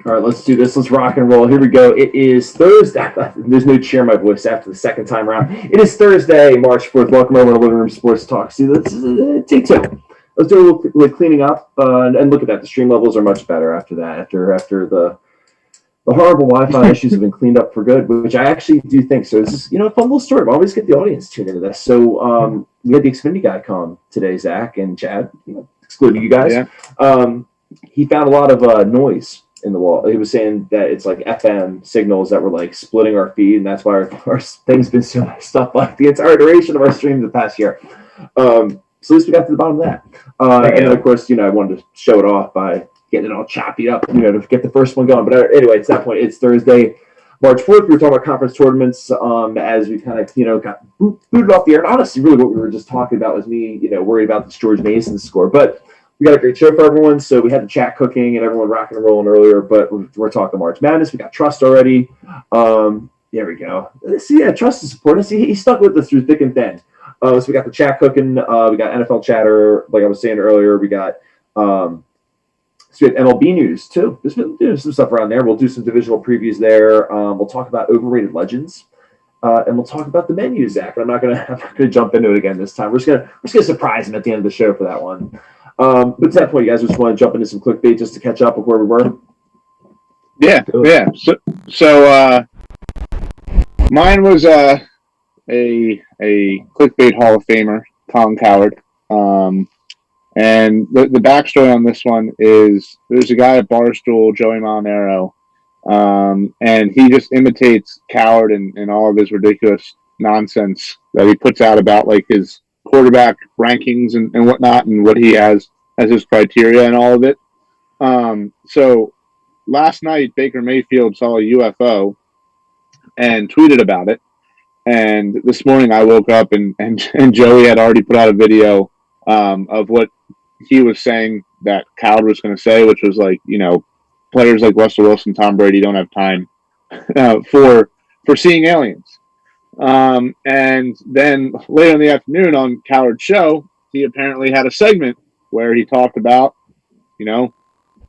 All right, let's do this. Let's rock and roll. Here we go. It is Thursday. There's no cheer in my voice after the second time around. It is Thursday, March 4th. Welcome over to Living Room Sports Talk. See, let's take two. Let's do a little cleaning up. And look at that. The stream levels are much better after that. After the horrible Wi-Fi issues have been cleaned up for good, which I actually do think. So this is, a fun little story. We always get the audience tuned into this. So we had the Xfinity guy come today, Zach and Chad, excluding you guys. Yeah. He found a lot of noise in the wall. He was saying that it's like FM signals that were like splitting our feed, and that's why our thing's been so messed up like the entire duration of our stream the past year. So at least we got to the bottom of that. And then of course, I wanted to show it off by getting it all choppy up, to get the first one going. But anyway, it's that point. It's Thursday, March 4th. We were talking about conference tournaments as we kind of, got booted off the air. And honestly, really what we were just talking about was me, worried about this George Mason score. But we got a great show for everyone. So we had the chat cooking and everyone rocking and rolling earlier. But we're talking March Madness. We got Trust already. There we go. See, yeah, Trust is supporting us. He stuck with us through thick and thin. So we got the chat cooking. We got NFL chatter, like I was saying earlier. We got so we have MLB news too. There's been some stuff around there. We'll do some divisional previews there. We'll talk about overrated legends, and we'll talk about the menu, Zach. I'm not gonna jump into it again this time. We're just gonna surprise him at the end of the show for that one. But to that point, you guys just want to jump into some clickbait just to catch up with where we were. Yeah. So mine was a clickbait Hall of Famer, Colin Cowherd. And the backstory on this one is there's a guy at Barstool, Joey Molinaro, and he just imitates Cowherd and all of his ridiculous nonsense that he puts out about like his quarterback rankings and whatnot and what he has as his criteria and all of it. So last night, Baker Mayfield saw a UFO and tweeted about it. And this morning I woke up and Joey had already put out a video of what he was saying that Cowherd was going to say, which was like, players like Russell Wilson, Tom Brady don't have time for seeing aliens. And then later in the afternoon on Cowherd's show, he apparently had a segment where he talked about,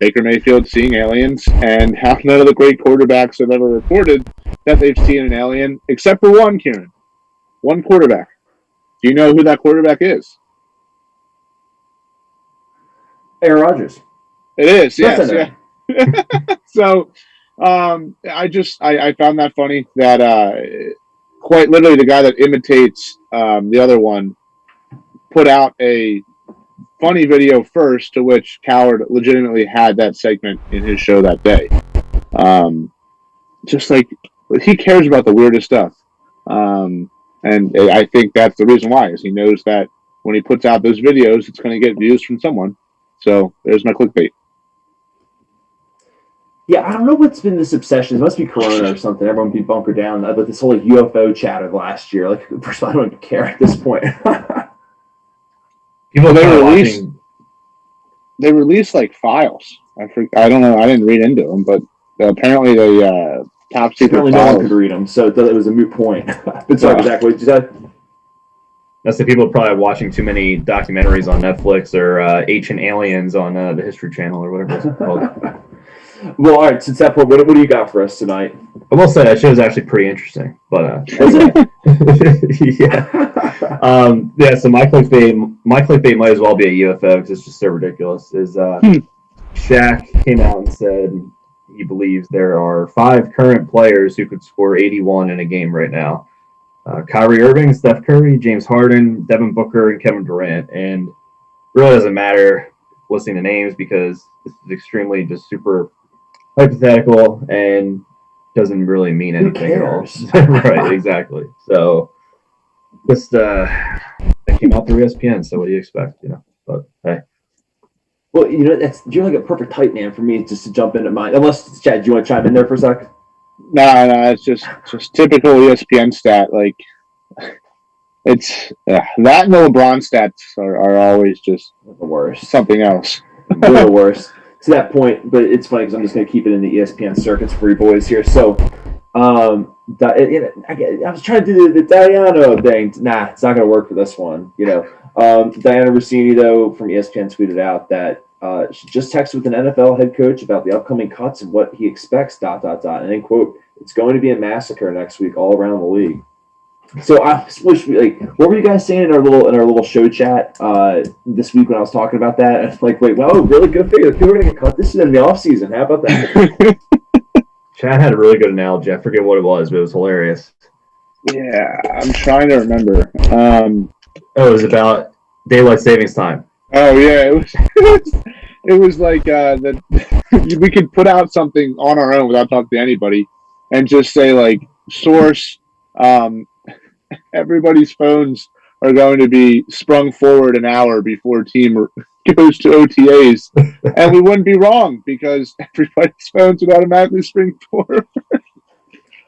Baker Mayfield seeing aliens and how none of the great quarterbacks have ever reported that they've seen an alien, except for one, Kieran. One quarterback. Do you know who that quarterback is? Aaron Rodgers. It is, yes. Yeah. So I found that funny that quite literally the guy that imitates the other one put out a funny video first, to which Cowherd legitimately had that segment in his show that day. Just like he cares about the weirdest stuff. And I think that's the reason why, is he knows that when he puts out those videos, it's going to get views from someone. So there's my clickbait. Yeah, I don't know what's been this obsession. It must be Corona or something. Everyone be bunkered down. But this whole UFO chatter last year, first of all, I don't even care at this point. People they released like files. I don't know. I didn't read into them, but apparently they top secret. Apparently no one could read them, so it was a moot point. But sorry, Zach, what did you say? That's the people probably watching too many documentaries on Netflix or Ancient Aliens on the History Channel or whatever it's called. Well, all right. Since that point, what do you got for us tonight? I will say that show is actually pretty interesting, but yeah. So my clickbait might as well be a UFO because it's just so ridiculous. Shaq came out and said he believes there are 5 current players who could score 81 in a game right now. Kyrie Irving, Steph Curry, James Harden, Devin Booker, and Kevin Durant. And it really doesn't matter listing the names because this is extremely just super hypothetical and doesn't really mean anything at all. Right, exactly. So just that came out through ESPN, so what do you expect, But hey. Well, you're like a perfect type man for me just to jump into mine. Unless, Chad, do you want to chime in there for a sec? No, it's just typical ESPN stat. Like, it's that and the LeBron stats are always just the worst. Something else. They're the worst. To that point, but it's funny because I'm just going to keep it in the ESPN circuits for you boys here. So, I was trying to do the Diana thing. Nah, it's not going to work for this one. Diana Rossini, though, from ESPN tweeted out that She just texted with an NFL head coach about the upcoming cuts and what he expects, ... And then, quote, it's going to be a massacre next week all around the league. So I wish what were you guys saying in our little show chat this week when I was talking about that? It's like, wait, wow, really good figure. People are going to get cut this in the offseason. How about that? Chad had a really good analogy. I forget what it was, but it was hilarious. Yeah, I'm trying to remember. It was about daylight savings time. Oh yeah, it was like that we could put out something on our own without talking to anybody, and just say like source. Everybody's phones are going to be sprung forward an hour before team goes to OTAs, and we wouldn't be wrong because everybody's phones would automatically spring forward.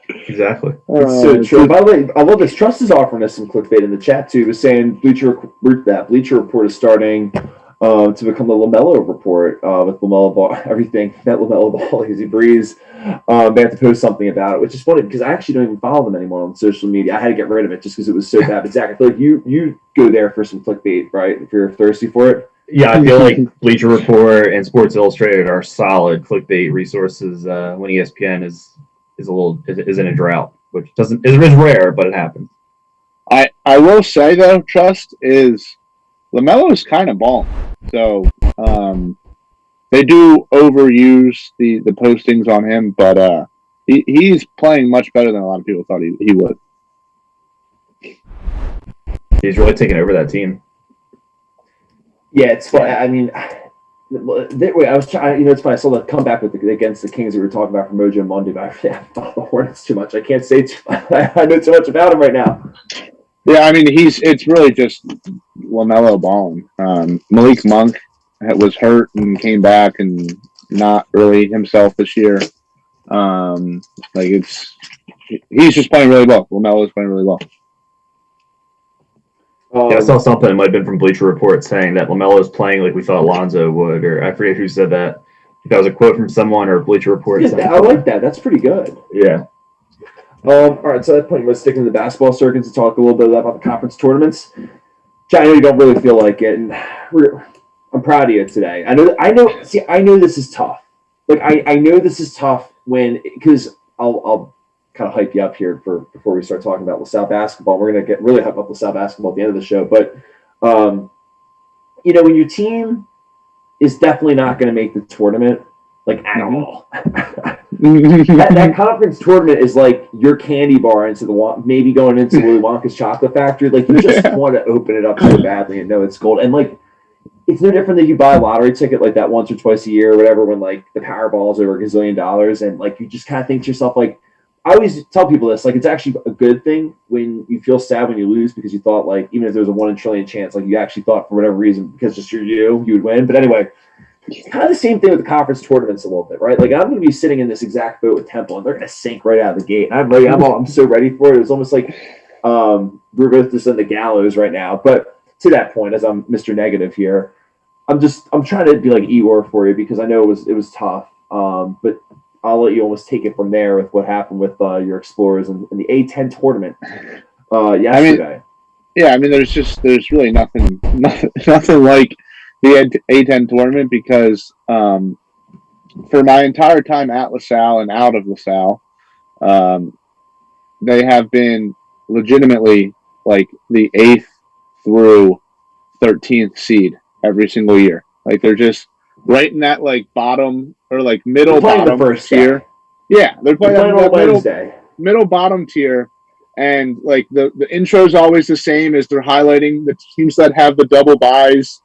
Exactly. It's so true. By the way, I love this. Trust is offering us some clickbait in the chat too. He was saying Bleacher Report is starting to become the LaMelo Report with LaMelo Ball, everything that LaMelo Ball, Easy Breeze. They have to post something about it, which is funny because I actually don't even follow them anymore on social media. I had to get rid of it just because it was so bad. But Zach, I feel like you go there for some clickbait, right? If you're thirsty for it. Yeah, I feel like Bleacher Report and Sports Illustrated are solid clickbait resources when ESPN is in a drought, which is rare, but it happens. I will say though, Trust is LaMelo's kind of balling, so they do overuse the postings on him, but he's playing much better than a lot of people thought he would. He's really taking over that team. Yeah, it's fun. I mean, wait, I was trying. It's funny. I saw the comeback against the Kings that we were talking about for Mojo Monday, but I follow the Hornets too much. I can't say too much. I know too much about him right now. Yeah, I mean, it's really just LaMelo balling. Malik Monk was hurt and came back and not really himself this year. He's just playing really well. LaMelo's playing really well. I saw something. It might have been from Bleacher Report saying that LaMelo's playing like we thought Lonzo would, or I forget who said that. If that was a quote from someone or Bleacher Report. I like that. That's pretty good. Yeah. All right, so at that point, we're sticking to the basketball circuits to talk a little bit about the conference tournaments. John, I know you don't really feel like it, and I'm proud of you today. I know. See, I know this is tough. Like, I know this is tough because I'll kind of hype you up here before we start talking about LaSalle basketball. We're gonna get really hype up LaSalle basketball at the end of the show, but when your team is definitely not going to make the tournament, like at all. that conference tournament is like your candy bar maybe going into Willy Wonka's chocolate factory. Like you just want to open it up so badly and know it's gold. And like it's no different than you buy a lottery ticket like that once or twice a year or whatever when like the Powerball is over $1 gazillion and like you just kind of think to yourself like I always tell people this, like it's actually a good thing when you feel sad when you lose because you thought like even if there was a 1 in a trillion chance, like you actually thought for whatever reason because just you would win. But anyway, it's kind of the same thing with the conference tournaments a little bit, right? Like I'm going to be sitting in this exact boat with Temple, and they're going to sink right out of the gate. And I'm ready. I'm so ready for it. It's almost like we're both just on the gallows right now. But to that point, as I'm Mr. Negative here, I'm trying to be like Eeyore for you because I know it was tough. But I'll let you almost take it from there with what happened with your Explorers in the A10 tournament yesterday. I mean, there's really nothing like the A10 tournament because for my entire time at LaSalle and out of LaSalle, they have been legitimately like the 8th through 13th seed every single year. Like they're just right in that like bottom or like middle bottom the first tier. Day. Yeah, they're playing on Wednesday. Middle bottom tier. And like the intro is always the same as they're highlighting the teams that have the double buys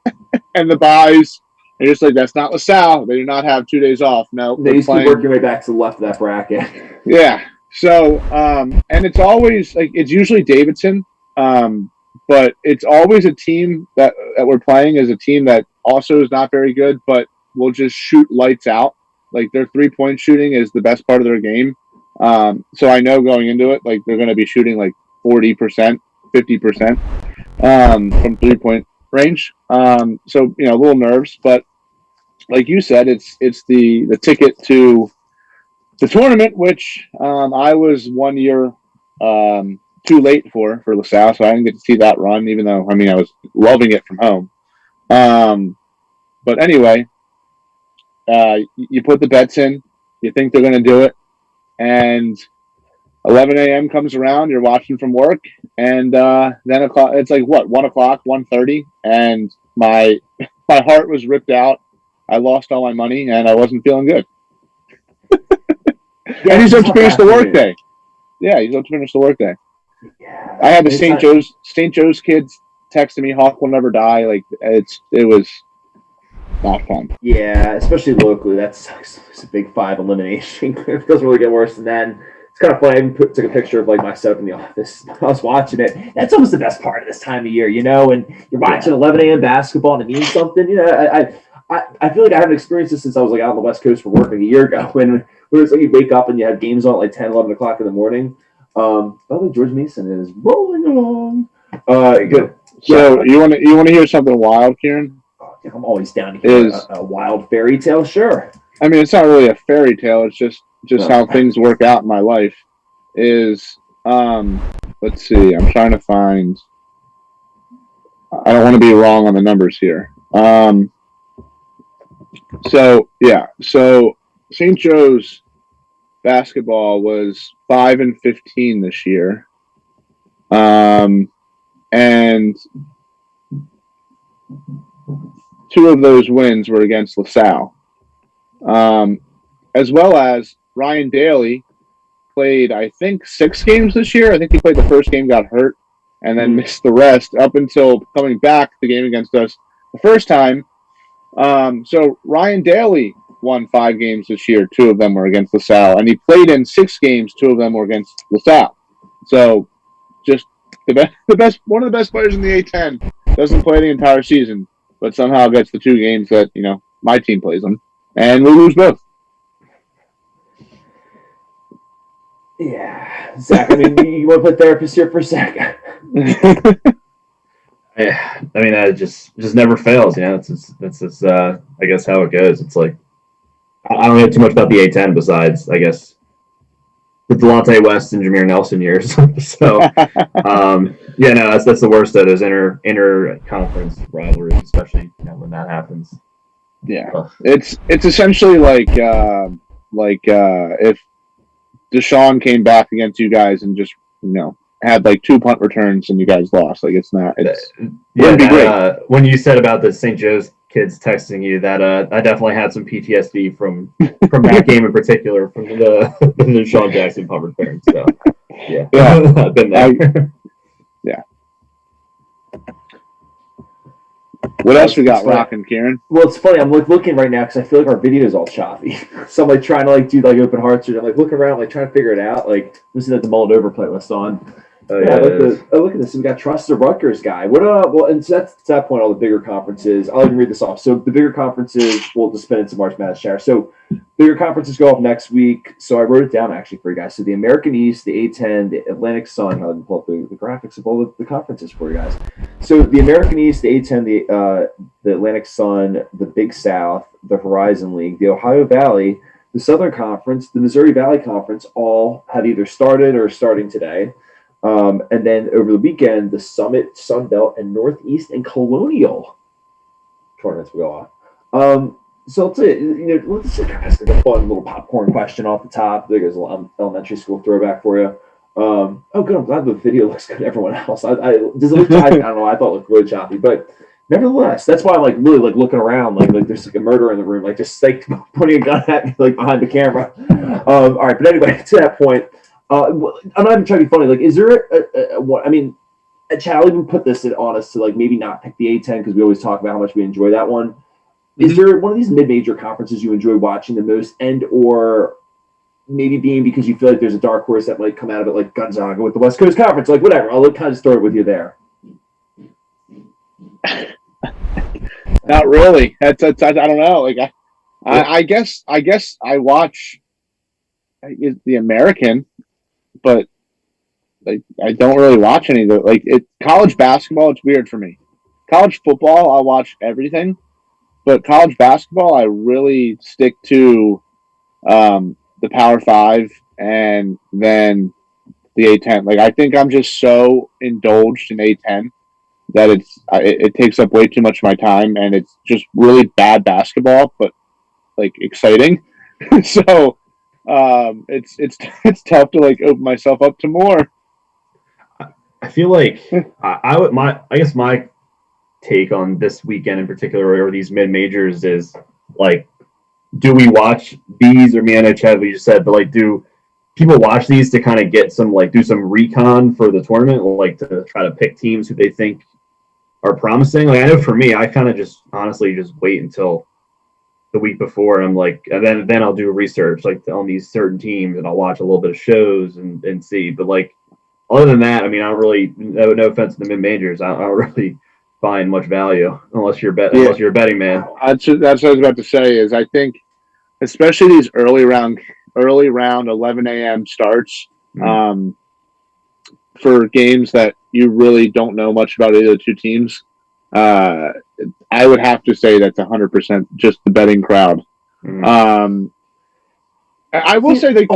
and the buys. And just like that's not LaSalle. They do not have 2 days off. No, they used to work your way back to the left of that bracket. Yeah. So and it's always like it's usually Davidson, but it's always a team that we're playing as a team that also is not very good, but will just shoot lights out. Like their 3-point shooting is the best part of their game. So I know going into it, like they're going to be shooting like 40%, 50% from 3-point range. So a little nerves, but like you said, it's the ticket to the tournament, which I was 1 year too late for LaSalle, so I didn't get to see that run. Even though I was loving it from home. But anyway, You put the bets in, you think they're going to do it, and 11 a.m. comes around, you're watching from work, and then it's like, what, 1 o'clock, 1:30, and my heart was ripped out. I lost all my money, and I wasn't feeling good. Yeah, and he's it's up to finish the afternoon. workday. Yeah, he's up to finish the workday. Yeah, I had the it's St. Joe's kids texting me, "Hawk will never die." Like it was not fun. Yeah, especially locally, that sucks. It's a big 5 elimination. It doesn't really get worse than that. And it's kind of funny. I even took a picture of like my setup in the office. I was watching it. That's almost the best part of this time of year, you know. And you're watching 11 a.m. basketball and it means something. You know, I feel like I haven't experienced this since I was like out on the West Coast for work like a year ago. When it's like you wake up and you have games on at like 10, 11 o'clock in the morning. Oh, George Mason is rolling along. Good. So you want to hear something wild, Kieran? I'm always down to hear a wild fairy tale. Sure. I mean, it's not really a fairy tale. It's just how things work out in my life. Is let's see. I'm trying to find. I don't want to be wrong on the numbers here. So St. Joe's basketball was 5-15 this year. And 2 of those wins were against LaSalle. As well as Ryan Daly played, I think, 6 games this year. I think he played the first game, got hurt, and then missed the rest up until coming back the game against us the first time. So Ryan Daly won 5 games this year. 2 of them were against LaSalle. And he played in 6 games. 2 of them were against LaSalle. So just the best, one of the best players in the A10 doesn't play the entire season, but somehow gets the 2 games that, you know, my team plays them. And we lose both. Yeah. Zach, I mean, you want to play therapist here for a second? Yeah, I mean, that just never fails. You know, that's just I guess how it goes. It's like I don't know too much about the A10 besides, I guess, the Delonte West and Jameer Nelson years. So, yeah, no, that's the worst of those inter conference rivalries, especially, you know, when that happens. Yeah, it's essentially like if Deshaun came back against you guys and just, you know, had like 2 punt returns and you guys lost. Like it's yeah. When you said about the St. Joe's kids texting you, that I definitely had some PTSD from that game in particular, from the Deshaun Jackson punt return. So yeah, I've been there. Yeah. What else we got rocking, Kieran? Well, it's funny. I'm looking right now because I feel like our video is all choppy. So I'm like trying to like do like open hearts, or I'm like looking around, like trying to figure it out. Like listen to the mulled over playlist on. Look at this. We got Trust the Rutgers guy. What well, and so that's that point. All the bigger conferences. I'll even read this off. So the bigger conferences, we'll just spin into March Madness share. So bigger conferences go up next week. So I wrote it down actually for you guys. So the American East, the A10, the Atlantic Sun. I'll pull up the graphics of all the conferences for you guys. So the American East, the A10, the Atlantic Sun, the Big South, the Horizon League, the Ohio Valley, the Southern Conference, the Missouri Valley Conference, all have either started or starting today. And then over the weekend, the Summit, Sun Belt, and Northeast and Colonial tournaments will go on. So let's just ask a fun little popcorn question off the top. There goes a little elementary school throwback for you. Oh, good. I'm glad the video looks good to everyone else. Does it look choppy? I don't know. I thought it looked really choppy, but nevertheless, that's why I'm like really like looking around, like there's like a murderer in the room, like just like pointing a gun at me like behind the camera. All right, but anyway, to that point. I'm not even trying to be funny. Like, is there what? I mean, Chad, I'll even put this on us to like maybe not pick the A10 because we always talk about how much we enjoy that one. Is there one of these mid-major conferences you enjoy watching the most, and or maybe being because you feel like there's a dark horse that might come out of it, like Gonzaga with the West Coast Conference, like whatever? I'll kind of start with you there. Not really. That's I don't know. Like I guess I watch the American. But like I don't really watch any of the college basketball. It's weird for me. College football, I watch everything, but college basketball, I really stick to the Power 5 and then the A10. Like I think I'm just so indulged in A10 that it takes up way too much of my time, and it's just really bad basketball. But like exciting. So it's tough to like open myself up to more. I feel like I guess my take on this weekend in particular, or these mid majors, is like, do we watch these? Or me and Chad, we just said, but like, do people watch these to kind of get some, like, do some recon for the tournament, like to try to pick teams who they think are promising? Like, I know for me, I kind of just honestly just wait until the week before, and I'm like, and then I'll do research like on these certain teams, and I'll watch a little bit of shows and see. But like, other than that, I mean, I don't really, no offense to the mid majors, I don't really find much value unless you're a betting man. That's what I was about to say. Is I think, especially these early round 11 a.m. starts, for games that you really don't know much about either of the two teams, I would have to say that's 100% just the betting crowd. I will say that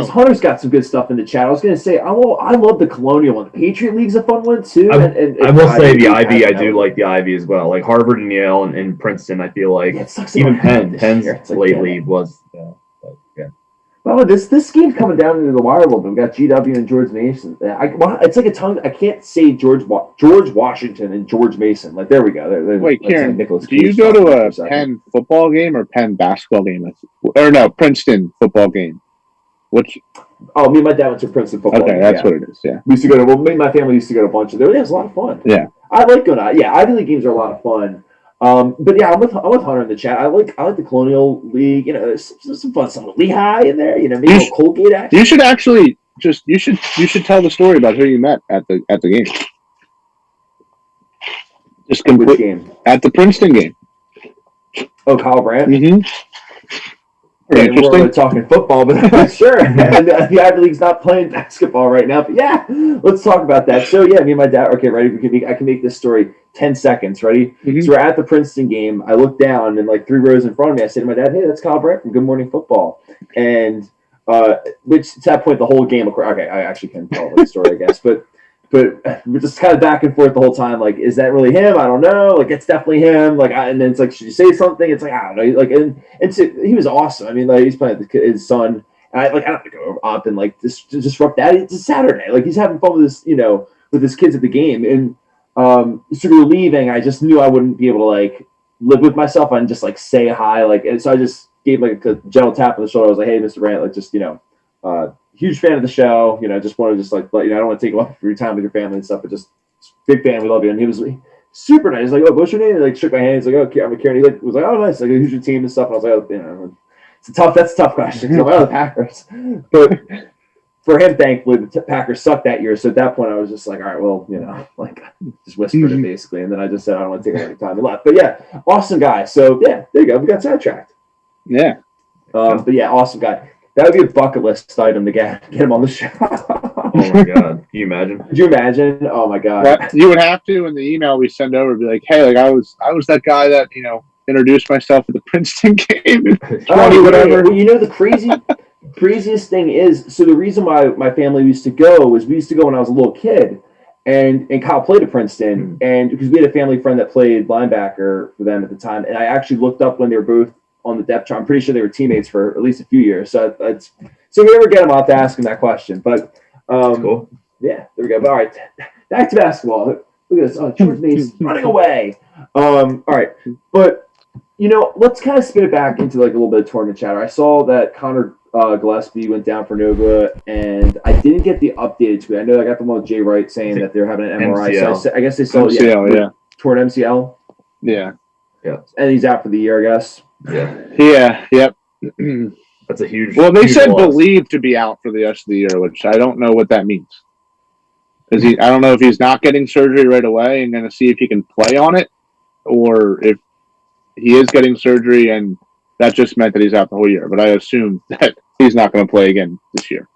Hunter's got some good stuff in the chat. I was going to say I love the Colonial one. The Patriot League's a fun one too. I will say the Ivy. I do like the Ivy as well. Like Harvard and Yale and Princeton. I feel like even Penn's lately was. Well, this game's coming down into the wire a little bit. We've got GW and George Mason. It's like a tongue. I can't say George Washington and George Mason. Like, there we go. Wait, Kieran, do you go to a Penn football game or Penn basketball game? Or no, Princeton football game? Which? Oh, me and my dad went to Princeton football. Okay, that's what it is. Yeah, we used to go to. Well, me and my family used to go to a bunch of them. It was a lot of fun. Yeah, I like going out. Yeah, Ivy League games are a lot of fun. But yeah, I'm with Hunter in the chat. I like the Colonial League. You know, there's some fun stuff with Lehigh in there. You know, maybe a Colgate action. You should actually you should tell the story about who you met at the game. Just which game? At the Princeton game. Oh, Kyle Brandt. Mm-hmm. Yeah, we're really talking football, but sure. And the Ivy League's not playing basketball right now. But yeah, let's talk about that. So yeah, me and my dad. Okay, ready? I can make this story 10 seconds. Ready? Mm-hmm. So we're at the Princeton game. I look down, and like 3 rows in front of me, I say to my dad, "Hey, that's Kyle Brandt from Good Morning Football." And which at that point the whole game. Okay, I actually can tell the story, I guess, but we're just kind of back and forth the whole time. Like, is that really him? I don't know. Like, it's definitely him. Like, and then it's like, should you say something? It's like, I don't know. Like, and so he was awesome. I mean, like, he's playing with his son. And I don't have to go up and like disrupt that. It's a Saturday. Like, he's having fun with his, with his kids at the game. And so we were leaving. I just knew I wouldn't be able to like live with myself and just like say hi. Like, and so I just gave like a gentle tap on the shoulder. I was like, hey, Mr. Brandt, like, just huge fan of the show. Just want to just like let I don't want to take up your time with your family and stuff, but just big fan. We love you. And he was super nice. He's like, oh, what's your name? He like shook my hand. He's like, oh, I'm Kieran. He like was like, oh, nice. Like, who's your team and stuff? And I was like, oh, that's a tough question. So I'm the Packers, but for him, thankfully, the Packers sucked that year. So at that point, I was just like, all right, well, like just whispered it basically, and then I just said I don't want to take any time and left. But yeah, awesome guy. So yeah, there you go. We got sidetracked. Yeah. But yeah, awesome guy. That would be a bucket list item to get him on the show. Oh my god! Can you imagine? Could you imagine? Oh my god! Well, you would have to in the email we send over, be like, "Hey, like I was that guy that introduced myself at the Princeton game." Whatever. Well, the craziest thing is, so the reason why my family used to go was we used to go when I was a little kid, and Kyle played at Princeton, and because we had a family friend that played linebacker for them at the time, and I actually looked up when they were both on the depth chart. I'm pretty sure they were teammates for at least a few years. So if we ever get him, I'll have to ask him that question. But cool. Yeah, there we go. But, all right, back to basketball. Look at this. Oh, George Mason running away. All right, but let's kind of spin it back into like a little bit of tournament chatter. I saw that Connor Gillespie went down for Nova, and I didn't get the updated tweet. I know I got the one with Jay Wright saying that they're having an MRI. So I guess they saw MCL, toward MCL. Yeah. And he's out for the year, I guess. Yeah. Yep. That's a huge. Well, they huge said loss. believed to be out for the rest of the year, which I don't know what that means. I don't know if he's not getting surgery right away and going to see if he can play on it, or if he is getting surgery and that just meant that he's out the whole year. But I assume that he's not going to play again this year.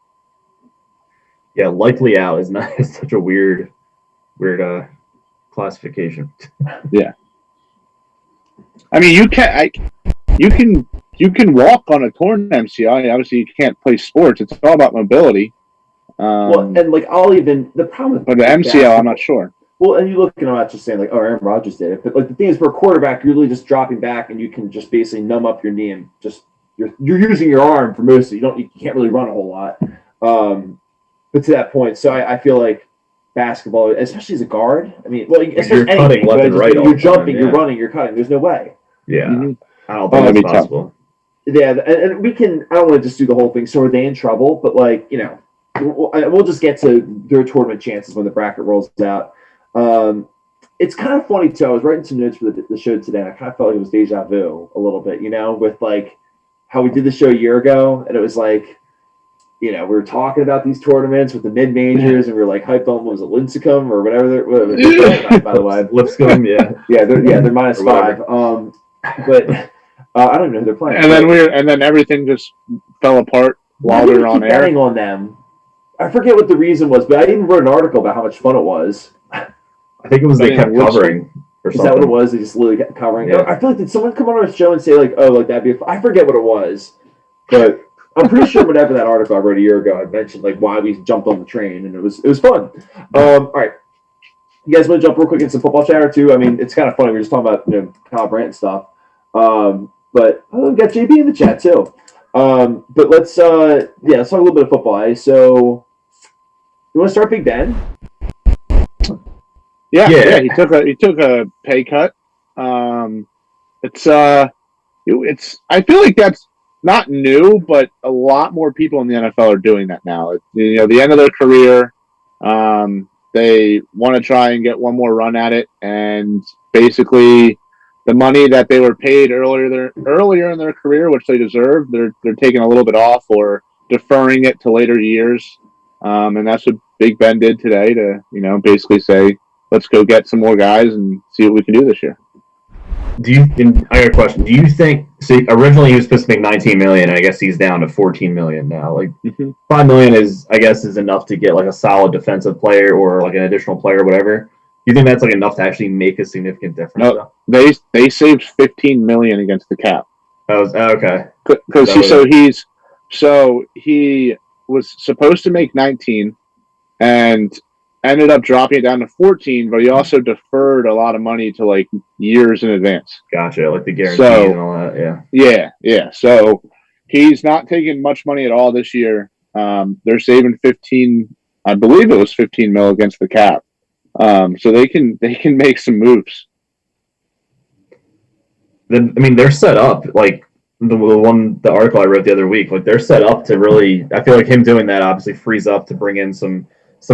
Yeah, likely out is not such a weird classification. Yeah. I mean, you can walk on a torn MCL. Obviously, you can't play sports. It's all about mobility. Well, and like the problem with but the MCL, I'm not sure. Well, and you look, I'm not just saying like, oh, Aaron Rodgers did it, but like the thing is, for a quarterback, you're really just dropping back, and you can just basically numb up your knee and just you're using your arm for most of it. You can't really run a whole lot. But to that point, so I feel like basketball, especially as a guard, I mean, well, you're cutting left and right. You're jumping, you're running, you're cutting. There's no way. Yeah, Mhm. I don't think that's possible. Yeah, and we can. I don't want to just do the whole thing. So are they in trouble? But like, we'll just get to their tournament chances when the bracket rolls out. It's kind of funny too. I was writing some notes for the show today, and I kind of felt like it was deja vu a little bit, with like how we did the show a year ago, and it was like, we were talking about these tournaments with the mid majors, and we were like hyped on, what was it, Lincecum or whatever they're by the way, Lipscomb, they're -5. But I don't even know who they're playing. And then everything just fell apart while they were on air. Betting on them. I forget what the reason was, but I even wrote an article about how much fun it was. I think it was they kept covering. Or is something. that what it was? They just literally kept covering. Yeah. I feel like, did someone come on our show and say like, oh, like that'd be? I forget what it was, but I'm pretty sure whatever that article I wrote a year ago, I mentioned like why we jumped on the train, and it was fun. All right, you guys want to jump real quick into some football chatter too? I mean, it's kind of funny. We're just talking about Kyle Brandt and stuff, but we got JB in the chat too. But let's talk a little bit of football. So, you want to start Big Ben? Yeah. He took a pay cut. It's I feel like that's not new, but a lot more people in the NFL are doing that now. The end of their career, they want to try and get one more run at it, and basically the money that they were paid earlier in their career, which they deserve, they're taking a little bit off or deferring it to later years, and that's what Big Ben did today to basically say, let's go get some more guys and see what we can do this year. I got a question. Do you think? So originally he was supposed to make $19 million, and I guess he's down to $14 million now. Like $5 million is enough to get like a solid defensive player or like an additional player, or whatever. Do you think that's like enough to actually make a significant difference? No, they saved $15 million against the cap. Okay. Because he was supposed to make 19, and ended up dropping it down to 14, but he also deferred a lot of money to like years in advance. Gotcha, like the guarantee and all that. Yeah. So he's not taking much money at all this year. They're saving 15. I believe it was 15 mil against the cap. So they can make some moves. They're set up like the article I wrote the other week. Like they're set up to really. I feel like him doing that obviously frees up to bring in some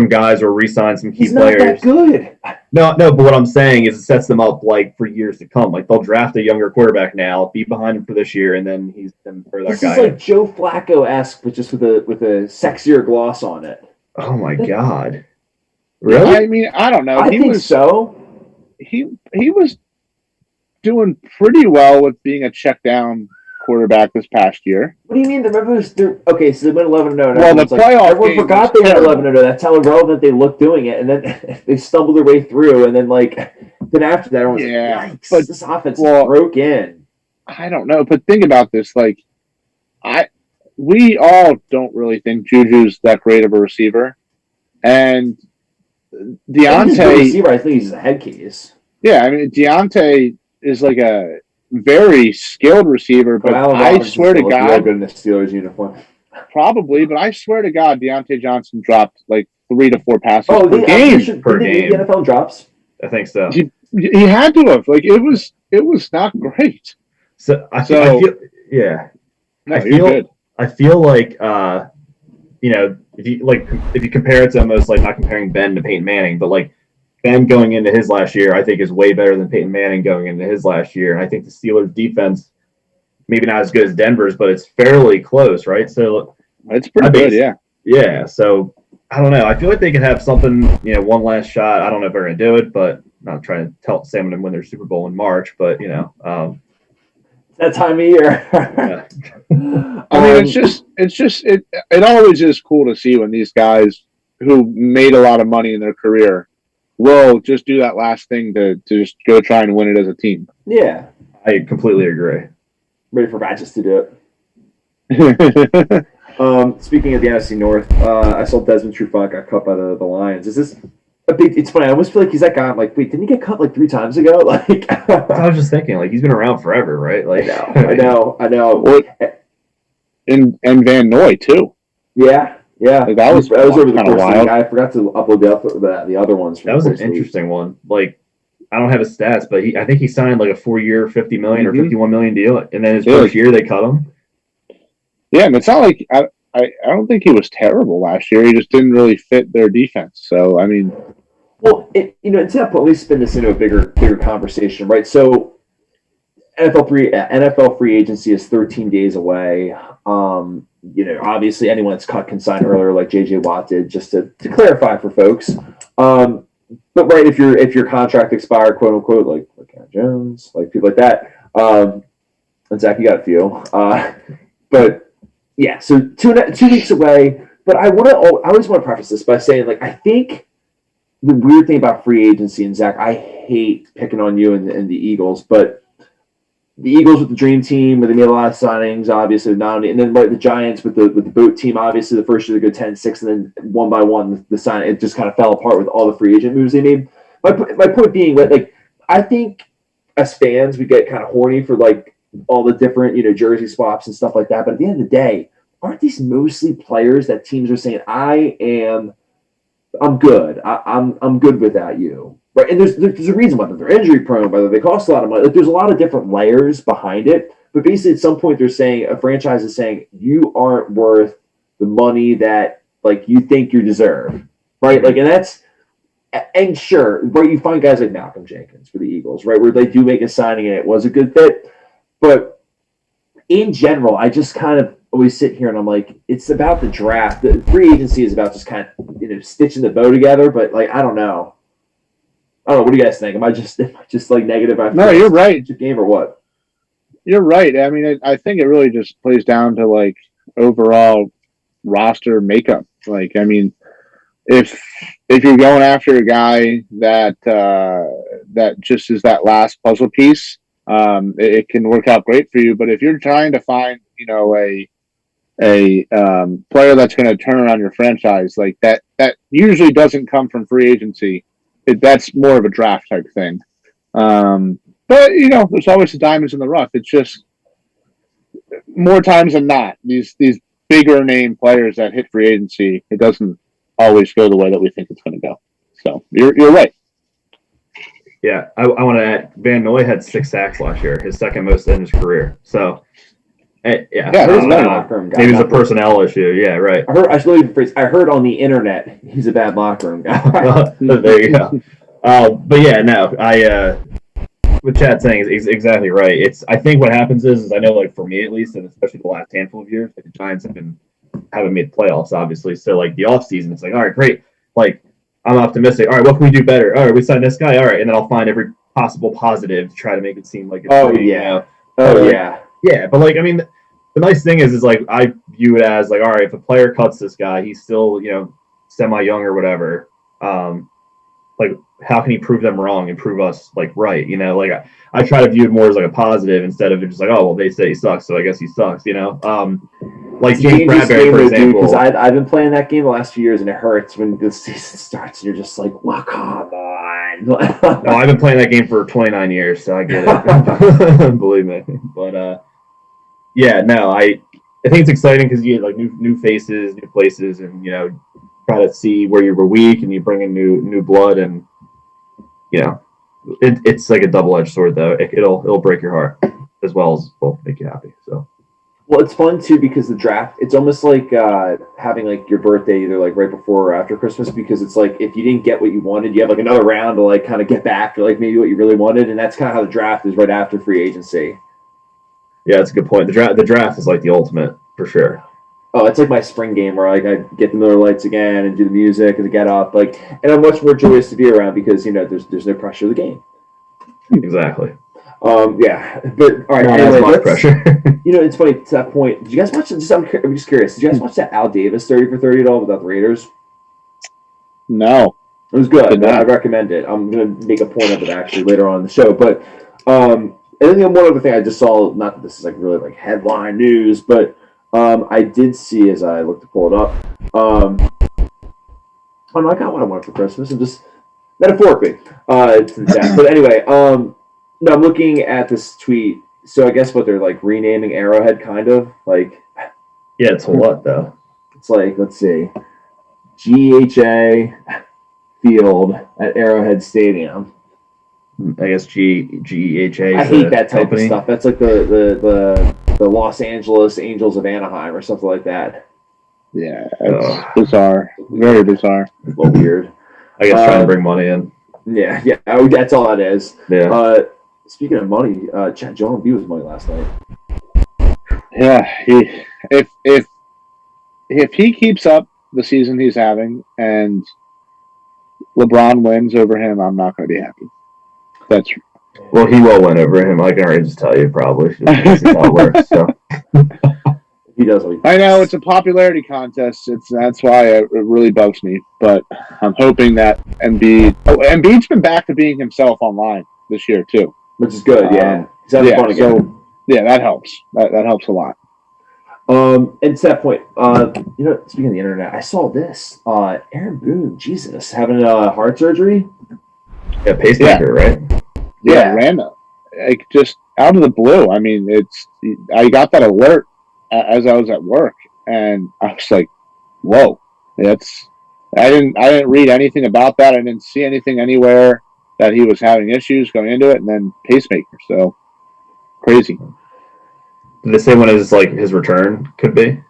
guys or re-sign some key players. He's not that good. No, but what I'm saying is it sets them up like for years to come. Like they'll draft a younger quarterback now, be behind him for this year, and then he's for that this guy. This is like Joe Flacco-esque, but just with a sexier gloss on it. Oh my God! Really? I mean, I don't know. I think so. He was doing pretty well with being a check down quarterback this past year. What do you mean? Okay, so they went 11-0. Well, the playoff everyone forgot they went 11-0. That's how irrelevant they looked doing it, and then they stumbled their way through, and then then after that, everyone was like, "Yikes! But this offense broke in." I don't know, but think about this. Like, we all don't really think Juju's that great of a receiver, and Deontay. Receiver, I think he's a head case. Yeah, I mean Deontay is like a very skilled receiver, but I swear to God, good in the Steelers uniform. Probably, but I swear to God, Deontay Johnson dropped like 3 to 4 passes per game. Per game. The NFL drops. I think so. He had to have. Like it was not great. I feel like if you compare it to almost like not comparing Ben to Peyton Manning, but like Ben going into his last year, I think is way better than Peyton Manning going into his last year. And I think the Steelers defense, maybe not as good as Denver's, but it's fairly close, right? So it's pretty good, yeah. Yeah. So I don't know. I feel like they could have something, one last shot. I don't know if they're going to do it, but I'm not trying to say I'm going to win their Super Bowl in March, but that time of year. Yeah. I mean, it always is cool to see when these guys who made a lot of money in their career will just do that last thing to just go try and win it as a team. Yeah. I completely agree. Ready for Badges to do it. Speaking of the NFC North, I saw Desmond Trufant got cut by the Lions. Is It's funny. I almost feel like he's that guy. I'm like, wait, didn't he get cut like 3 times ago? Like, I was just thinking, like, he's been around forever, right? Like, I know. Well, and Van Noy too. Yeah. Like, that was over the kind of course of the wild. I forgot to upload the other ones. that was an interesting one. Like, I don't have his stats, but I think he signed like a 4-year, $50 million or $51 million deal, and then his first year they cut him. Yeah, and it's not like I don't think he was terrible last year. He just didn't really fit their defense. So I mean, well, to that point, let's spin this into a bigger conversation, right? So NFL free agency is 13 days away. Obviously anyone that's cut can sign earlier, like JJ Watt did, just to clarify for folks. But right, if your contract expired, quote unquote, like Aaron Jones, like people like that, and Zach, you got a few. But yeah, so 2 weeks away. But I always want to preface this by saying, like, I think the weird thing about free agency, and Zach, I hate picking on you and the Eagles, but the Eagles with the dream team, where they made a lot of signings, obviously, and then the Giants with the boat team, obviously the first year they go 10-6, and then one by one the sign it just kind of fell apart with all the free agent moves they made. My point being, like, I think as fans we get kind of horny for like all the different jersey swaps and stuff like that, but at the end of the day, aren't these mostly players that teams are saying I'm good. I'm good without you. Right. And there's a reason why they're injury prone, whether they cost a lot of money. Like, there's a lot of different layers behind it. But basically at some point a franchise is saying you aren't worth the money that like you think you deserve. Right? Like, and sure, right, you find guys like Malcolm Jenkins for the Eagles, right, where they do make a signing and it was a good fit. But in general, I just kind of always sit here and I'm like, it's about the draft. The free agency is about just kind of stitching the bow together. But like, I don't know. What do you guys think? Am I just like negative after no, you're right. Game or what? You're right. I mean, I think it really just plays down to like overall roster makeup. Like, I mean, if you're going after a guy that just is that last puzzle piece, it can work out great for you. But if you're trying to find a player that's going to turn around your franchise, like that usually doesn't come from free agency. That's more of a draft type thing. But there's always the diamonds in the rough. It's just more times than not, these bigger name players that hit free agency, it doesn't always go the way that we think it's going to go. So you're right. Yeah, I want to add, Van Noy had 6 sacks last year, his second most in his career. So maybe it was a personnel issue. Yeah, right. I heard on the internet he's a bad locker room guy. There you go. But yeah, no, what Chad's saying is exactly right. I think what happens is I know, like, for me at least, and especially the last handful of years, like, the Giants haven't made the playoffs, obviously. So like the off season, it's like, all right, great. Like, I'm optimistic. All right, what can we do better? All right, we signed this guy. All right, and then I'll find every possible positive to try to make it seem like it's yeah. But like, I mean, the nice thing is like, I view it as like, all right, if a player cuts this guy, he's still, semi-young or whatever. Like, how can he prove them wrong and prove us like right? Like, I try to view it more as like a positive instead of just like, oh, well, they say he sucks, so I guess he sucks. Like James Bradbury, for example. Because I've been playing that game the last few years, and it hurts when the season starts, and you're just like, well, come on. No, I've been playing that game for 29 years, so I get it. Believe me. But yeah, no, I think it's exciting because you get like new faces, new places, and try to see where you were weak, and you bring in new blood, and it's like a double-edged sword though. It'll break your heart as well as both make you happy. So. Well, it's fun too because the draft, it's almost like having like your birthday either like right before or after Christmas, because it's like if you didn't get what you wanted, you have like another round to like kind of get back to like maybe what you really wanted, and that's kind of how the draft is right after free agency. Yeah, that's a good point. The draft is like the ultimate for sure. Oh, it's like my spring game where like I get the Miller Lights again and do the music and the get up, like, and I'm much more joyous to be around because there's no pressure of the game. Exactly. Yeah, but all right. Anyway, much pressure. It's funny to that point. Did you guys watch? I'm just curious. Did you guys watch that Al Davis 30 for 30 at all without the Raiders? No, it was good. I recommend it. I'm gonna make a point of it actually later on in the show. But and then one other thing I just saw. Not that this is like really like headline news, but I did see as I looked to pull it up. I got what I wanted for Christmas, and just metaphorically, to the chat. But anyway, no, I'm looking at this tweet. So I guess what they're like renaming Arrowhead, kind of like. Yeah, it's what though? It's like, let's see, GHA Field at Arrowhead Stadium. I guess GEHA. I hate that type of stuff. That's like the Los Angeles Angels of Anaheim or something like that. Yeah, it's bizarre. Very bizarre. A little weird. I guess trying to bring money in. Yeah. Oh, that's all it is. Yeah. Speaking of money, Joel Embiid was money last night. Yeah, if he keeps up the season he's having and LeBron wins over him, I'm not going to be happy. That's well, he will win over him. I can already just tell you probably. That's how it works. So he does. I know it's a popularity contest. That's why it really bugs me. But I'm hoping that Embiid's been back to being himself online this year too, which is good. Yeah, he's having fun again. So, yeah, that helps. That helps a lot. And to that point, speaking of the internet, I saw this. Aaron Boone, Jesus, having heart surgery. Yeah, pacemaker, right? Yeah, random. Like just out of the blue. I mean, I got that alert as I was at work, and I was like, "Whoa!" I didn't read anything about that. I didn't see anything anywhere that he was having issues going into it, and then pacemaker. So crazy. Did they say when his return could be?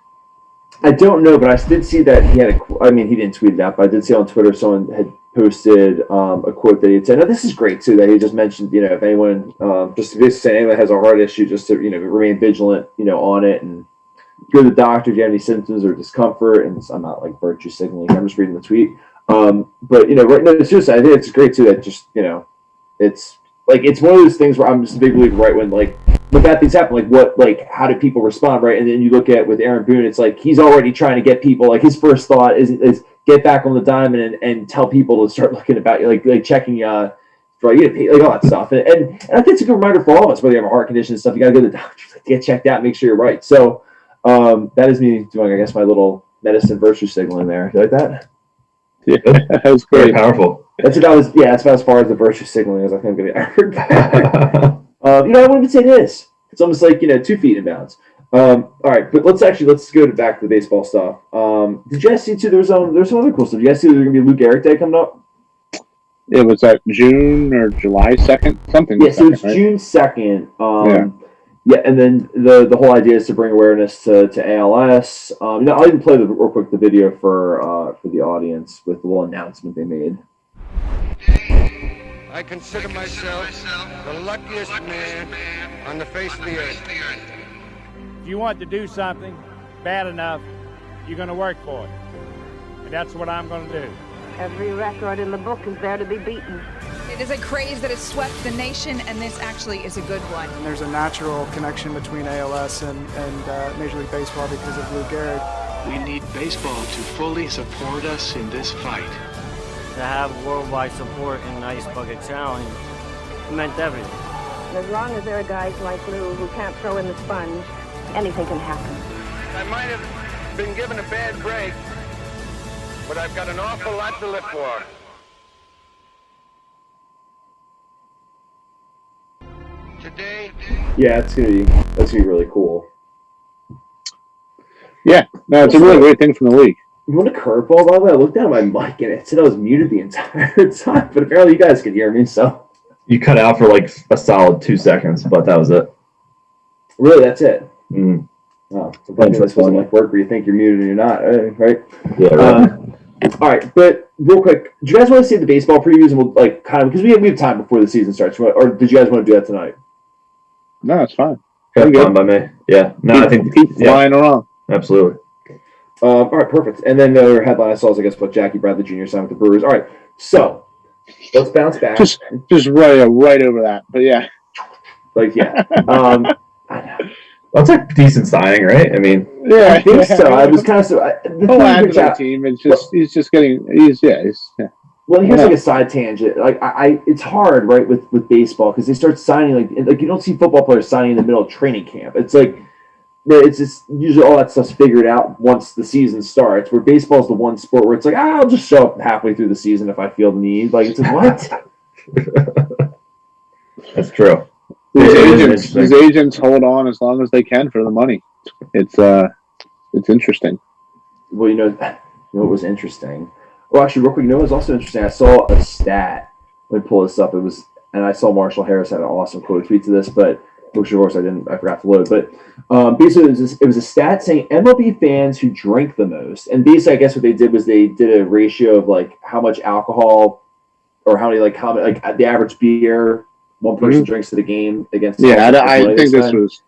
I don't know, but I did see that he had he didn't tweet it out, but I did see on Twitter someone had posted a quote that he had said. Now, this is great, too, that he just mentioned, if anyone, just to say anyone has a heart issue, just to, remain vigilant, on it and go to the doctor if you have any symptoms or discomfort. And I'm not, virtue signaling. I'm just reading the tweet. But, right now, it's just, I think it's great, too, that just, it's, it's one of those things where I'm just a big believer, right, when bad things happen, how do people respond, right? And then you look at with Aaron Boone, it's like he's already trying to get people, his first thought is get back on the diamond and tell people to start looking about you, like checking for all that stuff. And I think it's a good reminder for all of us, whether you have a heart condition and stuff, you got to go to the doctor, get checked out, make sure you're right. So that is me doing, I guess, my little medicine virtue signaling there. You like that? Yeah, that was great. Very powerful. That's about as far as the virtue signaling as I think I'm going to heard back. I wouldn't even say this. It's almost like 2 feet in bounds. All right, but let's go back to the baseball stuff. Did you guys see too? There's some other cool stuff. Did you guys see there's gonna be Lou Gehrig Day coming up? It was at June or July 2nd, something. Yeah, so it's right? June 2nd. Yeah, and then the whole idea is to bring awareness to ALS. I'll even play real quick the video for the audience with the little announcement they made. I consider myself the luckiest man on the face of the earth. If you want to do something bad enough, you're going to work for it. And that's what I'm going to do. Every record in the book is there to be beaten. It is a craze that has swept the nation, and this actually is a good one. And there's a natural connection between ALS and Major League Baseball because of Lou Gehrig. We need baseball to fully support us in this fight. To have worldwide support in the Ice Bucket Challenge meant everything. And as long as there are guys like Lou who can't throw in the sponge, anything can happen. I might have been given a bad break, but I've got an awful lot to live for. Today. Yeah, that's gonna be really cool. Yeah, no, it's a really great thing from the league. You want a curveball, by the way? I looked down at my mic and it said I was muted the entire time, but apparently you guys could hear me, so. You cut out for a solid 2 seconds, but that was it. Really, that's it? Mm-hmm. Oh, so this wasn't like work where you think you're muted and you're not, right? Yeah, right. All right, but real quick, do you guys want to see the baseball previews and we'll because we have time before the season starts, or did you guys want to do that tonight? No, it's fine. Fine by me. Yeah. No, I think keep flying around. Absolutely. All right, perfect. And then the other headline I saw is, I guess, what Jackie Bradley Jr. signed with the Brewers. All right, so let's bounce back. Just right over that. But yeah. That's a decent signing, right? I mean, yeah, I think so. I was kind of the team. It's just Well, here's a side tangent. It's hard, right, with baseball because they start signing like you don't see football players signing in the middle of training camp. It's like it's just usually all that stuff's figured out once the season starts. Where baseball's the one sport where it's like, I'll just show up halfway through the season if I feel the need. Like, it's like, what? That's true. These agents hold on as long as they can for the money. It's interesting. Well, you know what was interesting? Well, actually, real quick, you know what was also interesting? I saw a stat. Let me pull this up. And I saw Marshall Harris had an awesome quote tweet to this, but which of course I forgot to load. But basically, it was a stat saying MLB fans who drink the most, and basically, I guess what they did was they did a ratio of like how much alcohol or how many the average beer one person drinks to the game against. Yeah, I think this was.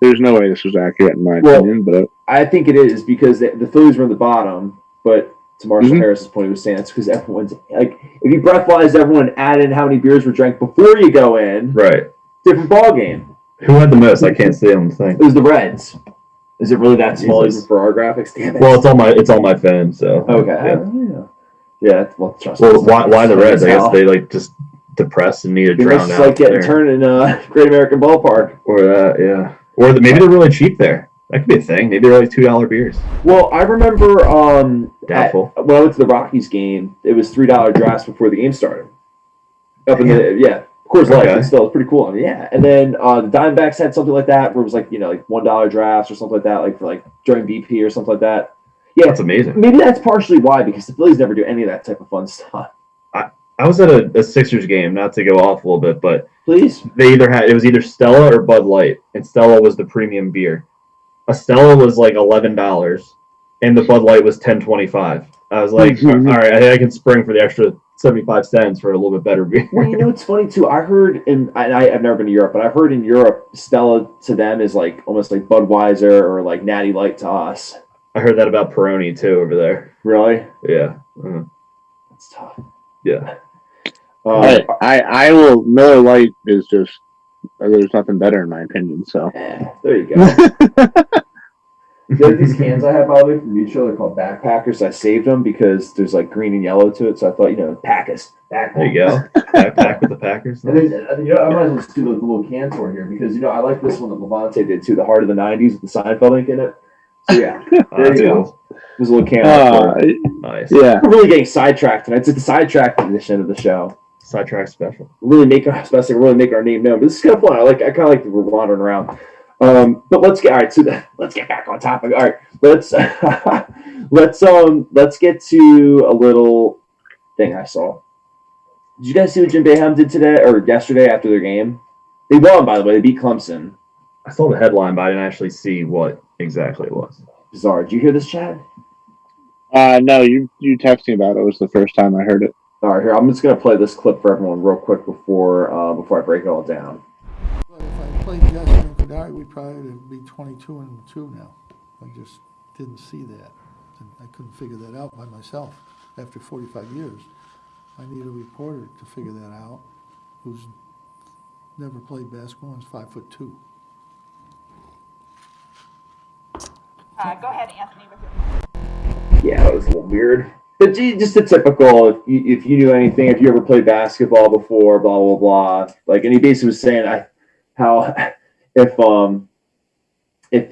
There's no way this was accurate in my opinion, but I think it is because the Phillies were in the bottom. But to Marshall Harris's point, he was saying that's because everyone's like, if you breathalyze everyone and add in how many beers were drank before you go in, right? Different ball game. Who had the most? I can't see on the thing. It was the Reds. Is it really that small even for our graphics? Damn it. Well, it's on my phone, so okay. Yeah. Well, why the Reds? I guess they like just depressed and need to drown out. Like getting a turn in Great American Ballpark. Or that, yeah. Or maybe they're really cheap there. That could be a thing. Maybe they're like $2 beers. Well, I remember doubtful. When I went to the Rockies game, it was $3 drafts before the game started. Up in of course, but still, it's pretty cool. I mean, yeah. And then the Diamondbacks had something like that, where it was like like $1 drafts or something like that, like for like during BP or something like that. Yeah, that's amazing. Maybe that's partially why, because the Phillies never do any of that type of fun stuff. I was at a Sixers game, not to go off a little bit, but please, it was either Stella or Bud Light, and Stella was the premium beer. A Stella was like $11, and the Bud Light was $10.25. I was like, all right, I think I can spring for the extra 75 cents for a little bit better beer. Well, you know what's funny too? I heard I've never been to Europe, but I heard in Europe, Stella to them is like almost like Budweiser or like Natty Light to us. I heard that about Peroni too over there. Really? Yeah. That's tough. Yeah. I will. Miller Lite is just. There's nothing better in my opinion. So there you go. These cans I have, by the way, from Mutual, they're called Backpackers. I saved them because there's like green and yellow to it, so I thought, Packers. There you go. Backpack with the Packers. And then, I might as well just do the little can tour here because I like this one that Levante did too, the Heart of the '90s with the Seinfeld ink in it. So yeah, there you go. There's a little can. Nice. Yeah. We're really getting sidetracked tonight. It's the sidetracked edition of the show. Sidetrack special. Really make our name known. But this is kind of fun. I kind of like that we're wandering around. But let's get back on topic. All right, let's get to a little thing I saw. Did you guys see what Jim Boeheim did today or yesterday after their game? They won, by the way. They beat Clemson. I saw the headline, but I didn't actually see what exactly it was. Bizarre. Did you hear this, Chad? No, you texted me about it. It was the first time I heard it. All right, here I'm just gonna play this clip for everyone real quick before I break it all down. If I played Jesse and Kadari, we'd probably be 22-2 now. I just didn't see that. I couldn't figure that out by myself. After 45 years, I need a reporter to figure that out who's never played basketball and is 5'2". Go ahead, Anthony, with your Yeah, it was a little weird. But just the typical, if you knew anything, if you ever played basketball before, blah, blah, blah. Like, and he basically was saying how if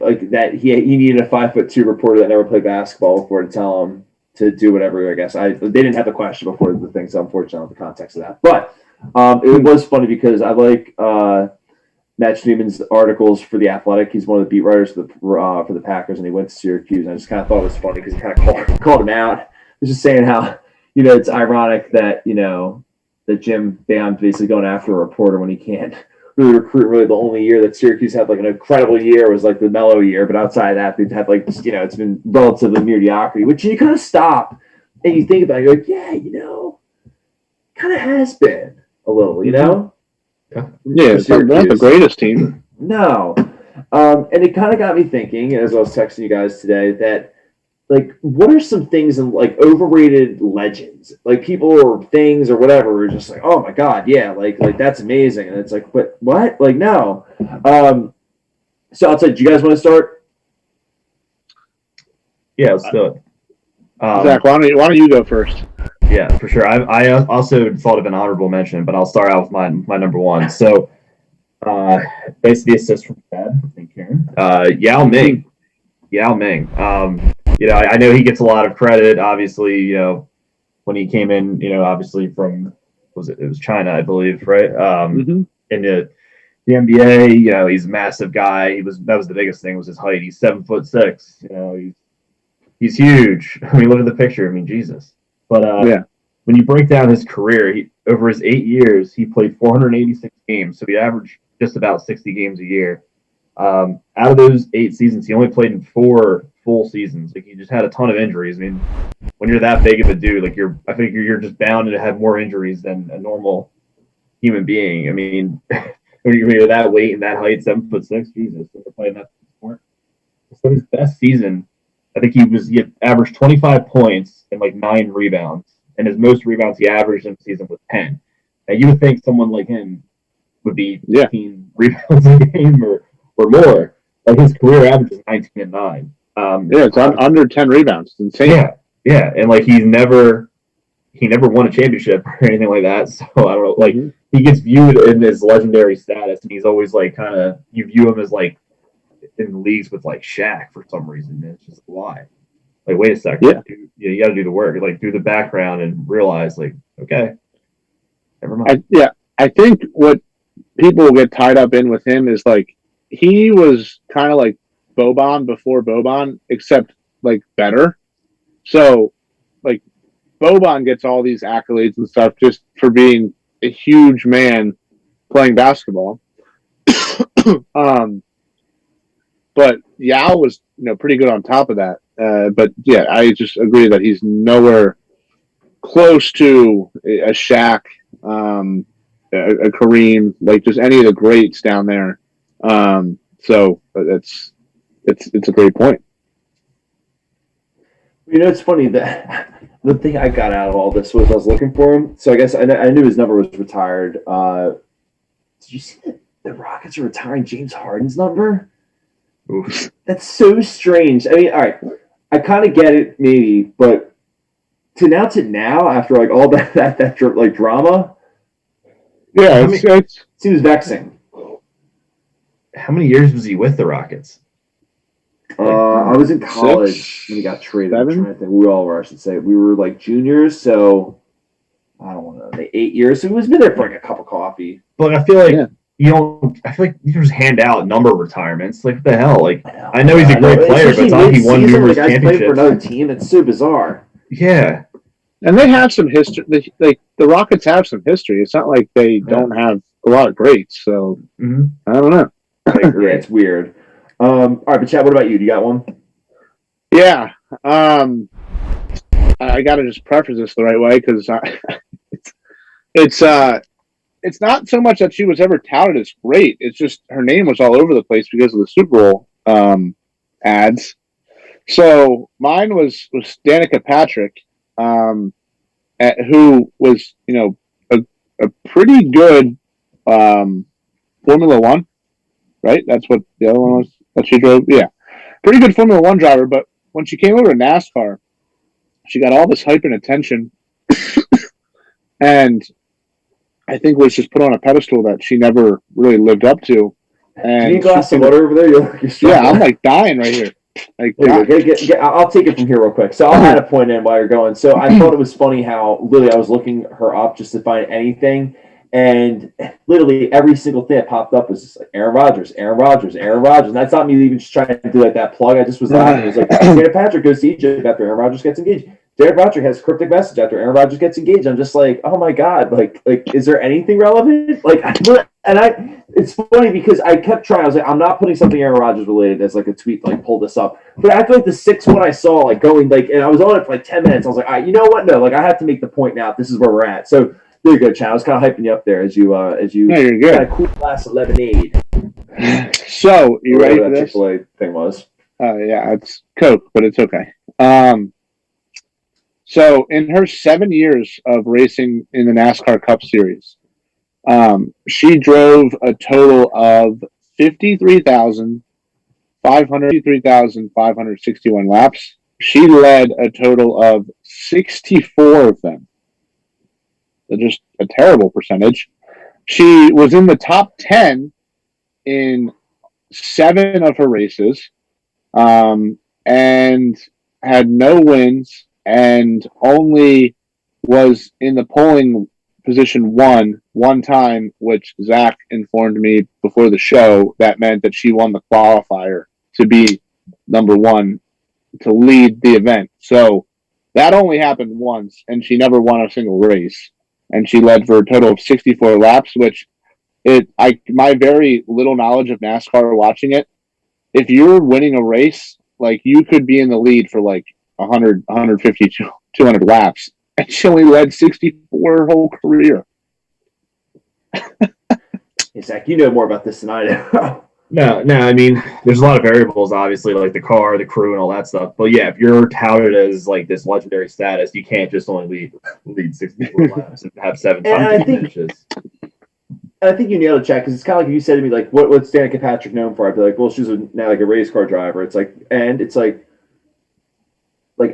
like that he needed a 5'2" reporter that never played basketball before to tell him to do whatever, I guess. They didn't have the question before the thing, so unfortunately, the context of that. But it was funny because I like Matt Schneeman's articles for The Athletic. He's one of the beat writers for the Packers, and he went to Syracuse. And I just kind of thought it was funny because he kind of called him out. He was just saying how, it's ironic that, that Jim Boeheim's basically going after a reporter when he can't really recruit. Really, the only year that Syracuse had like an incredible year was like the mellow year. But outside of that, they've had like, it's been relatively mediocrity, which you kind of stop and you think about it. You're like, yeah, kind of has been a little, Yeah, it's not the greatest team. No. And it kind of got me thinking, as I was texting you guys today, that, like, what are some things in, like, overrated legends? Like, people or things or whatever are just like, oh, my God, yeah, like that's amazing. And it's like, but what? Like, no. So I'll say, do you guys want to start? Yeah, let's do it. Zach, why don't you go first? Yeah, for sure. I also thought of an honorable mention, but I'll start out with my number one. So Basically, assist from Chad. Thank you, Karen. Yao Ming. I know he gets a lot of credit. Obviously, when he came in, obviously from it was China, I believe, right? In the NBA, he's a massive guy. That was the biggest thing was his height. He's 7'6". He's huge. I mean, look at the picture. I mean, Jesus. But when you break down his career, over his 8 years, he played 486 games. So he averaged just about 60 games a year. Out of those 8 seasons, he only played in 4 full seasons. Like he just had a ton of injuries. I mean, when you're that big of a dude, I think you're just bound to have more injuries than a normal human being. I mean, when you're that weight and that height, 7'6", Jesus, when you're playing that sport. So his best season, I think he averaged 25 points and 9 rebounds, and his most rebounds he averaged in the season was 10. Now you would think someone like him would be 15 rebounds a game or more. His career average is 19 and 9. It's under 10 rebounds. It's insane. Yeah, and he never won a championship or anything like that. So I don't know. He gets viewed in his legendary status, and he's always you view him as in leagues with Shaq for some reason. It's just why? Wait a second. Yeah. You got to do the work. Do the background and realize okay, never mind. I think what people get tied up in with him is he was kind of like Boban before Boban, except better. So Boban gets all these accolades and stuff just for being a huge man playing basketball. But Yao was pretty good on top of that. But yeah, I just agree that he's nowhere close to a Shaq, a Kareem, just any of the greats down there. So it's a great point. It's funny that the thing I got out of all this was I was looking for him. So I guess I knew his number was retired. Did you see that the Rockets are retiring James Harden's number? Oof. That's so strange. I mean, all right, I kind of get it, maybe, but to now, after all that drama, it seems vexing. How many years was he with the Rockets? I was in college when he got traded. 7? I'm trying to think. We all were, I should say. We were juniors, so I don't want to. 8 years. So he was been there for a cup of coffee. But I feel you don't. I feel you just hand out number retirements. What the hell? I know he's a great player, but it's not like he won numerous championships. Playing for another team. It's so bizarre. Yeah, and they have some history. The Rockets have some history. It's not like they don't have a lot of greats. So I don't know. Yeah, it's weird. All right, but Chad, what about you? Do you got one? Yeah. I got to just preface this the right way because it's not so much that she was ever touted as great. It's just her name was all over the place because of the Super Bowl ads. So mine was Danica Patrick, who was a pretty good Formula One, right? That's what the other one was that she drove. Yeah, pretty good Formula One driver. But when she came over to NASCAR, she got all this hype and attention, and I think was just put on a pedestal that she never really lived up to. And you need a glass of water over there? You're I'm dying right here. I'll take it from here real quick. So I'll add a point in while you're going. So I thought it was funny how literally I was looking her up just to find anything, and literally every single thing that popped up was just Aaron Rodgers, and that's not me even just trying to do that plug. I just was laughing. It was Danica Patrick goes to Egypt after Aaron Rodgers gets engaged. Derek Rodgers has cryptic message after Aaron Rodgers gets engaged. I'm just oh my God, is there anything relevant? It's funny because I kept trying. I was I'm not putting something Aaron Rodgers related as a tweet, pull this up. But after the 6th one I saw, going, and I was on it for 10 minutes. I was all right, you know what? No, I have to make the point now. This is where we're at. So there you go, Chad. I was kind of hyping you up there as you you're good. Got a cool glass of lemonade. So you ready for this? Chick-fil-A thing was. Yeah, it's Coke, but it's okay. So in her 7 years of racing in the NASCAR Cup Series, she drove a total of 53,561 laps. She led a total of 64 of them. So just a terrible percentage. She was in the top 10 in 7 of her races, and had no wins, and only was in the polling position one time, which Zach informed me before the show. That meant that she won the qualifier to be number 1 to lead the event. So that only happened once, and she never won a single race. And she led for a total of 64 laps, which my very little knowledge of NASCAR watching it, if you're winning a race, like you could be in the lead for like 100, 150, 200 laps. And she only led 64 her whole career. Hey, Zach, you know more about this than I do. No, I mean, there's a lot of variables, obviously, like the car, the crew, and all that stuff. But yeah, if you're touted as like this legendary status, you can't just only lead 64 laps and have 7 finishes. And I think you nailed it, Chad, because it's kind of like if you said to me, like, what's Danica Patrick known for? I'd be like, well, she's now like a race car driver. It's like, and it's like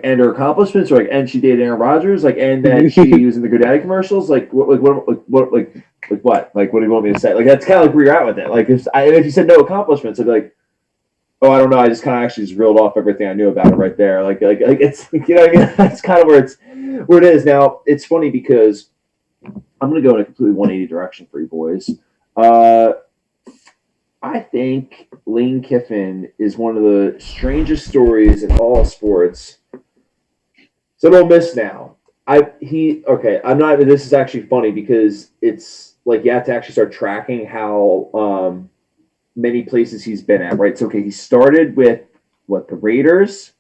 and her accomplishments, or like, and she dated Aaron Rodgers, like, and then she was in the GoDaddy commercials, like, what do you want me to say? Like, that's kind of like where you're at with it. Like, if you said no accomplishments, I'd be like, oh, I don't know, I just kind of actually just reeled off everything I knew about it right there. Like it's, you know what I mean? That's kind of where it is. Now, it's funny because I'm going to go in a completely 180 direction for you boys. I think Lane Kiffin is one of the strangest stories in all sports. So don't miss now. I'm not. This is actually funny because it's like you have to actually start tracking how many places he's been at, right? So he started with the Raiders.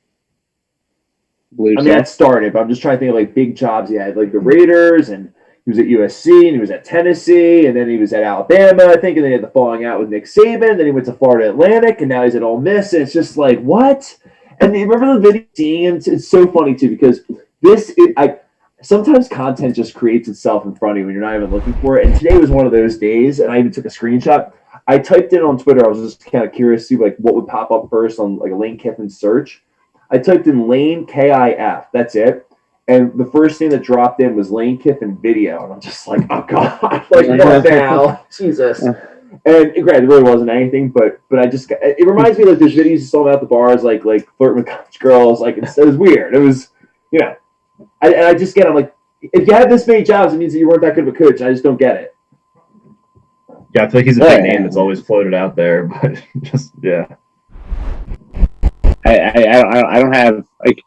That started, but I'm just trying to think of like big jobs he had, like the Raiders, and he was at USC, and he was at Tennessee, and then he was at Alabama, I think, and then he had the falling out with Nick Saban. Then he went to Florida Atlantic, and now he's at Ole Miss, and it's just like, what? And you remember the video seeing him? It's so funny too because sometimes content just creates itself in front of you when you're not even looking for it. And today was one of those days, and I even took a screenshot. I typed in on Twitter. I was just kind of curious to see like what would pop up first on like a Lane Kiffin search. I typed in Lane KIF. That's it. And the first thing that dropped in was Lane Kiffin video, and I'm just like, oh god, like what now, Jesus. And granted, it really wasn't anything, but it reminds me like there's videos you saw him at the bars, like flirting with college girls, like it was weird. It was, you know, I just get, I'm like, if you have this many jobs, it means that you weren't that good of a coach. I just don't get it. Yeah, I feel like he's a big name that's always floated out there, but just yeah. I don't have like.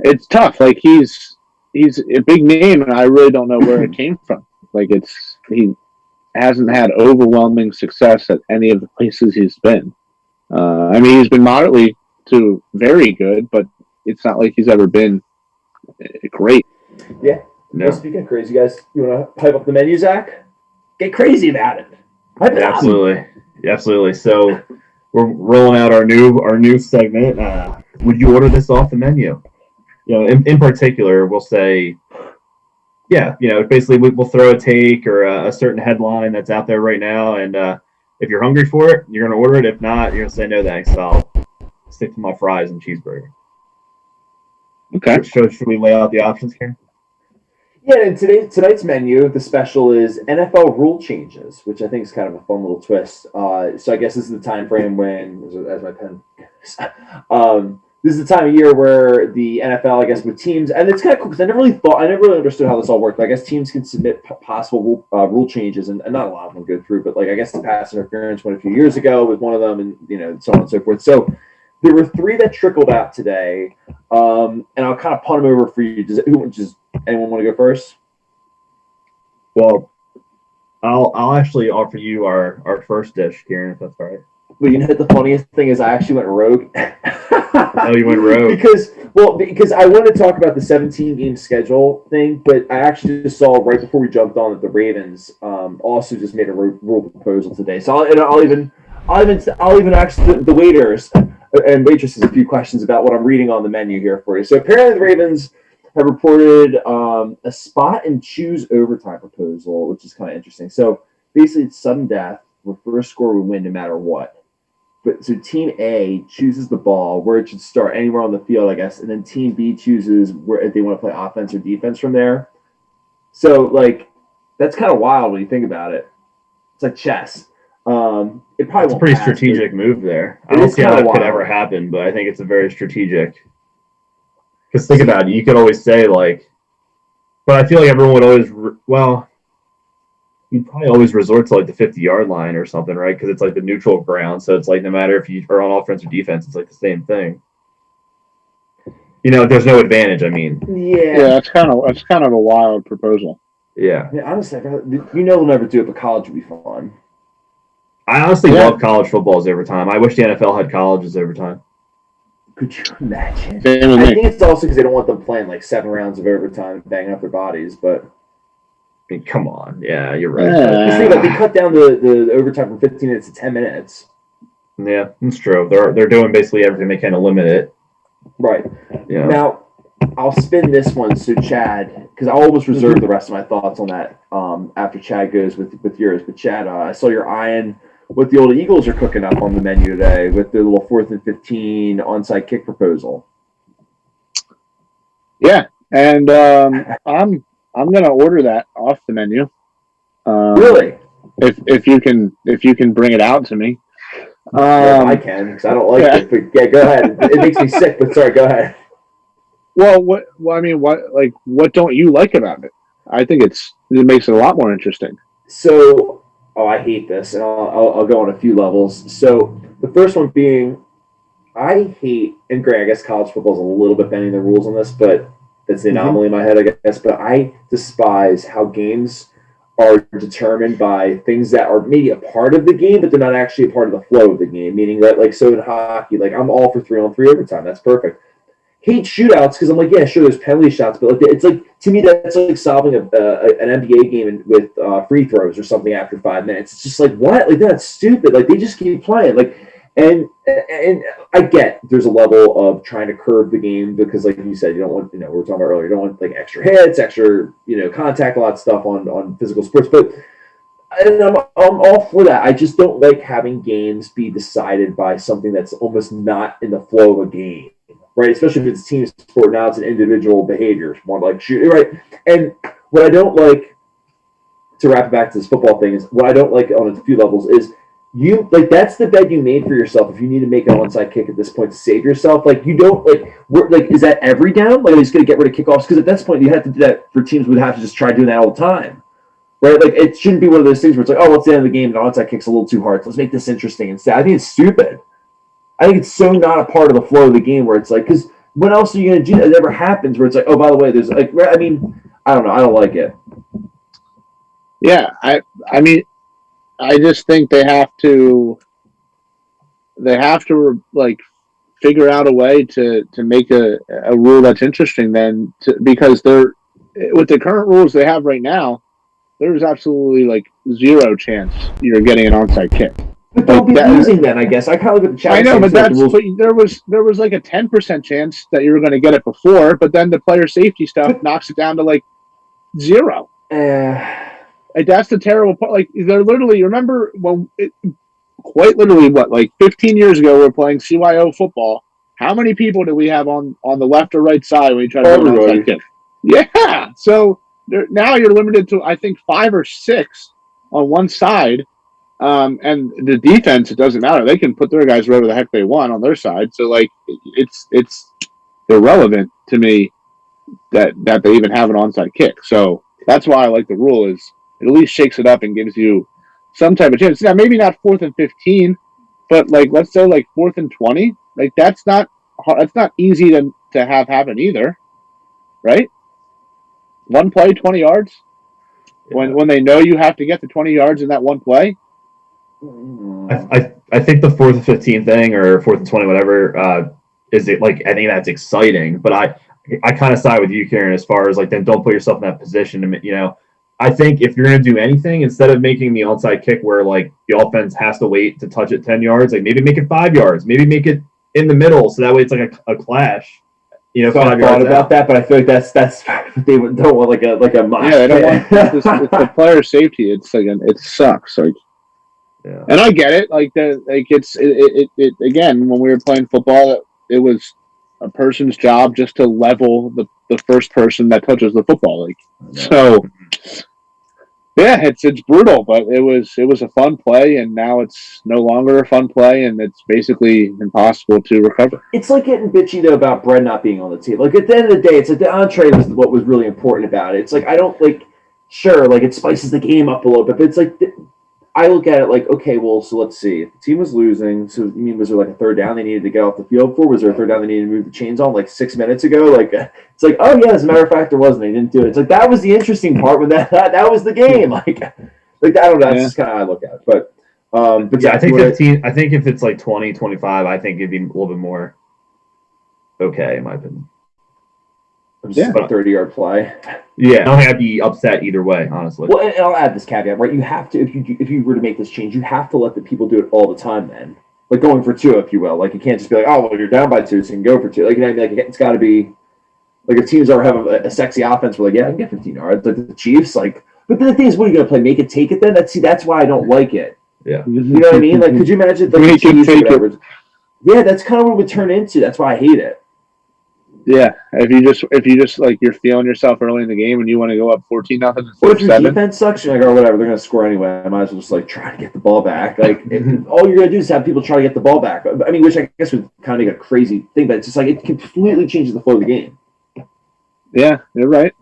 It's tough. Like he's a big name, and I really don't know where it came from. Like he hasn't had overwhelming success at any of the places he's been. I mean, he's been moderately to very good, but it's not like he's ever been great. Yeah. No. Speaking of crazy, guys, you want to hype up the menu, Zach? Get crazy about it. Absolutely. So we're rolling out our new segment. Would you order this off the menu? You know, in particular, we'll say, yeah, you know, basically we'll throw a take or a certain headline that's out there right now, and if you're hungry for it, you're going to order it. If not, you're going to say no thanks. So I'll stick to my fries and cheeseburger. Okay. So should we lay out the options here? Yeah, and tonight's menu, the special is NFL rule changes, which I think is kind of a fun little twist. So I guess this is the time frame when, as my pen goes, this is the time of year where the NFL, I guess, with teams, and it's kind of cool because I never really understood how this all worked. But I guess teams can submit possible rule changes, and not a lot of them go through. But like I guess the pass interference went a few years ago with one of them, and you know, so on and so forth. So there were 3 that trickled out today, and I'll kind of punt them over for you. Does anyone want to go first? Well, I'll actually offer you our first dish, Kieran, if that's all right. But you know the funniest thing is I actually went rogue. Oh, you went rogue. because I wanted to talk about the 17-game schedule thing, but I actually just saw right before we jumped on that the Ravens also just made a rule proposal today. So I'll even ask the waiters and waitresses a few questions about what I'm reading on the menu here for you. So apparently the Ravens have reported a spot and choose overtime proposal, which is kind of interesting. So basically it's sudden death where first score would win no matter what. But so Team A chooses the ball where it should start anywhere on the field, I guess, and then Team B chooses where if they want to play offense or defense from there. So like that's kind of wild when you think about it. It's like chess. It probably It's a pretty strategic move there. I don't see how that could ever happen, but I think it's a very strategic. Because think about it, you could always say like, but I feel like everyone would always, you'd probably always resort to like the 50-yard line or something, right? Because it's like the neutral ground, so it's like no matter if you are on offense or defense, it's like the same thing. There's no advantage. I mean, yeah, that's kind of a wild proposal. Yeah. Honestly, they'll never do it, but college would be fun. I honestly love college football as overtime. I wish the NFL had college as overtime. Could you imagine? I think it's also because they don't want them playing like 7 rounds of overtime and banging up their bodies, but I mean, come on. Yeah, you're right. They cut down the overtime from 15 minutes to 10 minutes. Yeah, that's true. They're doing basically everything they can to limit it. Right. Yeah. Now, I'll spin this one. So, Chad, because I almost reserve the rest of my thoughts on that after Chad goes with yours. But, Chad, I saw your eyeing what the old Eagles are cooking up on the menu today with the little 4th and 15 onside kick proposal. Yeah, and I'm gonna order that off the menu. Really? If you can bring it out to me. I can because I don't like it. But yeah, go ahead. It makes me sick. But sorry, go ahead. Well, what don't you like about it? I think it makes it a lot more interesting. So, I hate this, and I'll go on a few levels. So the first one being, I hate, and Greg, I guess college football is a little bit bending the rules on this, but that's the anomaly in my head, I guess. But I despise how games are determined by things that are maybe a part of the game, but they're not actually a part of the flow of the game. Meaning that, like, so in hockey, like I'm all for 3-on-3 overtime. That's perfect. Hate shootouts because I'm like, yeah, sure, there's penalty shots, but like it's like to me that's like solving an NBA game with free throws or something after 5 minutes. It's just like what? Like that's stupid. Like they just keep playing. Like and I get there's a level of trying to curb the game because like you said, you don't want we were talking about earlier, you don't want like extra hits, extra contact, a lot of stuff on physical sports, but. And I'm all for that. I just don't like having games be decided by something that's almost not in the flow of a game. Right, especially if it's a team sport. Now it's an individual behavior, more like shooting. Right, and what I don't like, to wrap it back to this football thing, is what I don't like on a few levels is that's the bed you made for yourself. If you need to make an onside kick at this point to save yourself, like you don't is that every down? Like, are you just going to get rid of kickoffs? Because at this point, you have to do that for teams would have to just try doing that all the time. Right, like it shouldn't be one of those things where it's like, oh, well, it's the end of the game, and the onside kick's a little too hard. So let's make this interesting instead. I think it's stupid. I think it's so not a part of the flow of the game where it's like, because when else are you going to do that? It never happens where it's like, oh, by the way, there's like, I mean, I don't know. I don't like it. Yeah. I mean, I just think they have to like figure out a way to make a rule that's interesting then because with the current rules they have right now, there's absolutely like zero chance you're getting an onside kick. But they'll be losing then, I guess. I kind of look at the chat. I know, but there was like a 10% chance that you were going to get it before, but then the player safety stuff knocks it down to like 0. Like that's the terrible part. Like they're literally. Remember quite literally, like 15 years ago, we're playing CYO football. How many people did we have on the left or right side when you try to do an onside kick? Yeah. So now you're limited to I think 5 or 6 on one side. And the defense, it doesn't matter. They can put their guys wherever the heck they want on their side. So like it's irrelevant to me that they even have an onside kick. So that's why I like the rule is it at least shakes it up and gives you some type of chance. Now maybe not 4th and 15, but like let's say like 4th and 20. Like that's not easy to have happen either, right? One play, 20 yards. Yeah. When they know you have to get to 20 yards in that one play. I think the 4th and 15 thing or 4th and 20, whatever, is it like I think that's exciting, but I kind of side with you, Karen, as far as like then don't put yourself in that position. To, I think if you're going to do anything, instead of making the onside kick where like the offense has to wait to touch it 10 yards, like maybe make it 5 yards, maybe make it in the middle, so that way it's like a clash. So I thought about that, but I feel like that's they don't want like a mosh. Yeah, they don't want it's the player safety. It's like it sucks. Like. Yeah. And I get it. Like it's again when we were playing football, it was a person's job just to level the first person that touches the football. Like so, yeah. Yeah, it's brutal, but it was a fun play, and now it's no longer a fun play, and it's basically impossible to recover. It's like getting bitchy though about bread not being on the table. Like at the end of the day, it's like the entree was what was really important about it. It's like I don't like, sure, like it spices the game up a little bit, but it's like I look at it like, okay, well, so let's see. If the team was losing, so you mean was there like a third down they needed to get off the field for? Was there a third down they needed to move the chains on like 6 minutes ago? Like it's like, oh yeah, as a matter of fact, there wasn't. They didn't do it. It's like that was the interesting part when that was the game. Like I don't know. That's just kind of how I look at it. But yeah, I think 15. I think if it's like 20, 25, I think it'd be a little bit more okay in my opinion. Yeah, a 30-yard play. Yeah, I don't think I'd be upset either way, honestly. Well, and I'll add this caveat, right? You have to, if you were to make this change, you have to let the people do it all the time. Then, like going for 2, if you will. Like you can't just be like, oh, well, you're down by 2, so you can go for 2. Like you know, like it's got to be like if teams are have a sexy offense, we're like, yeah, I can get 15 yards. Like the Chiefs, like. But then the thing is, what are you going to play? Make it, take it. Then that's why I don't like it. Yeah, you know what I mean? Like, could you imagine like the Chiefs or whatever? Yeah, that's kind of what it would turn into. That's why I hate it. Yeah, if you just like you're feeling yourself early in the game and you want to go up 14-0, or if your defense sucks, you're like, oh, whatever, they're going to score anyway. I might as well just like try to get the ball back. Like all you're going to do is have people try to get the ball back. I mean, which I guess would kind of make a crazy thing, but it's just like it completely changes the flow of the game. Yeah, you're right.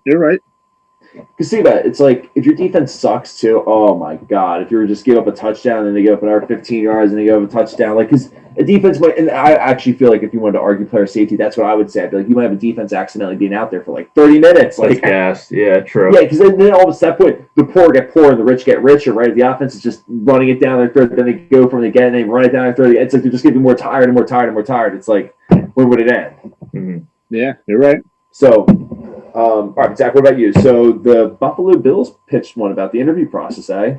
Because think about it, it's like if your defense sucks too. Oh my god! If you were just give up a touchdown and then they give up another 15 yards and they give up a touchdown, like because a defense might. And I actually feel like if you wanted to argue player safety, that's what I would say. I'd be like, you might have a defense accidentally being out there for like 30 minutes. Like, gas. Yeah, true. Yeah, because then all of a sudden, point the poor get poor and the rich get richer. Right? If the offense is just running it down their throat, then they go from it again and they run it down their throat. It's like they're just getting more tired and more tired and more tired. It's like, when would it end? Mm-hmm. Yeah, you're right. So. All right, Zach, what about you? So the Buffalo Bills pitched one about the interview process, eh?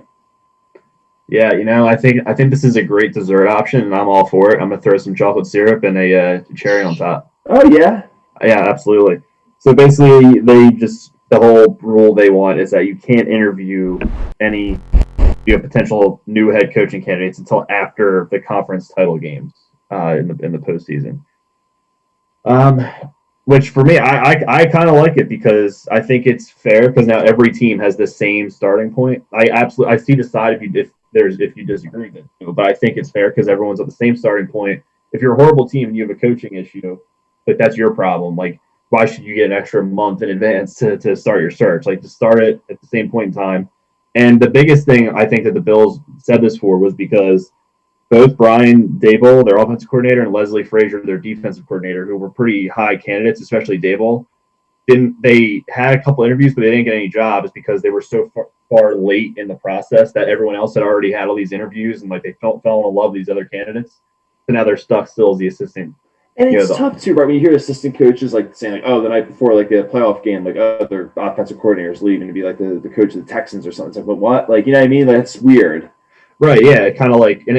Yeah, I think this is a great dessert option, and I'm all for it. I'm gonna throw some chocolate syrup and a cherry on top. Oh yeah, yeah, absolutely. So basically, the whole rule they want is that you can't interview any potential new head coaching candidates until after the conference title games in the postseason. Which for me, I kind of like it because I think it's fair because now every team has the same starting point. I see the side if you disagree with it, but I think it's fair because everyone's at the same starting point. If you're a horrible team and you have a coaching issue, like that's your problem. Like why should you get an extra month in advance to start your search? Like to start it at the same point in time. And the biggest thing I think that the Bills said this for was because both Brian Daboll, their offensive coordinator, and Leslie Frazier, their defensive coordinator, who were pretty high candidates, especially Daboll, they had a couple interviews, but they didn't get any jobs because they were so far late in the process that everyone else had already had all these interviews and like they fell in love with these other candidates. So now they're stuck still as the assistant. And it's tough too, right? When you hear assistant coaches like saying, like, "Oh, the night before like a playoff game, like their offensive coordinator's leaving to be like the coach of the Texans or something." It's like, but what? Like, you know what I mean? Like, that's weird. Right, yeah, kind of like, and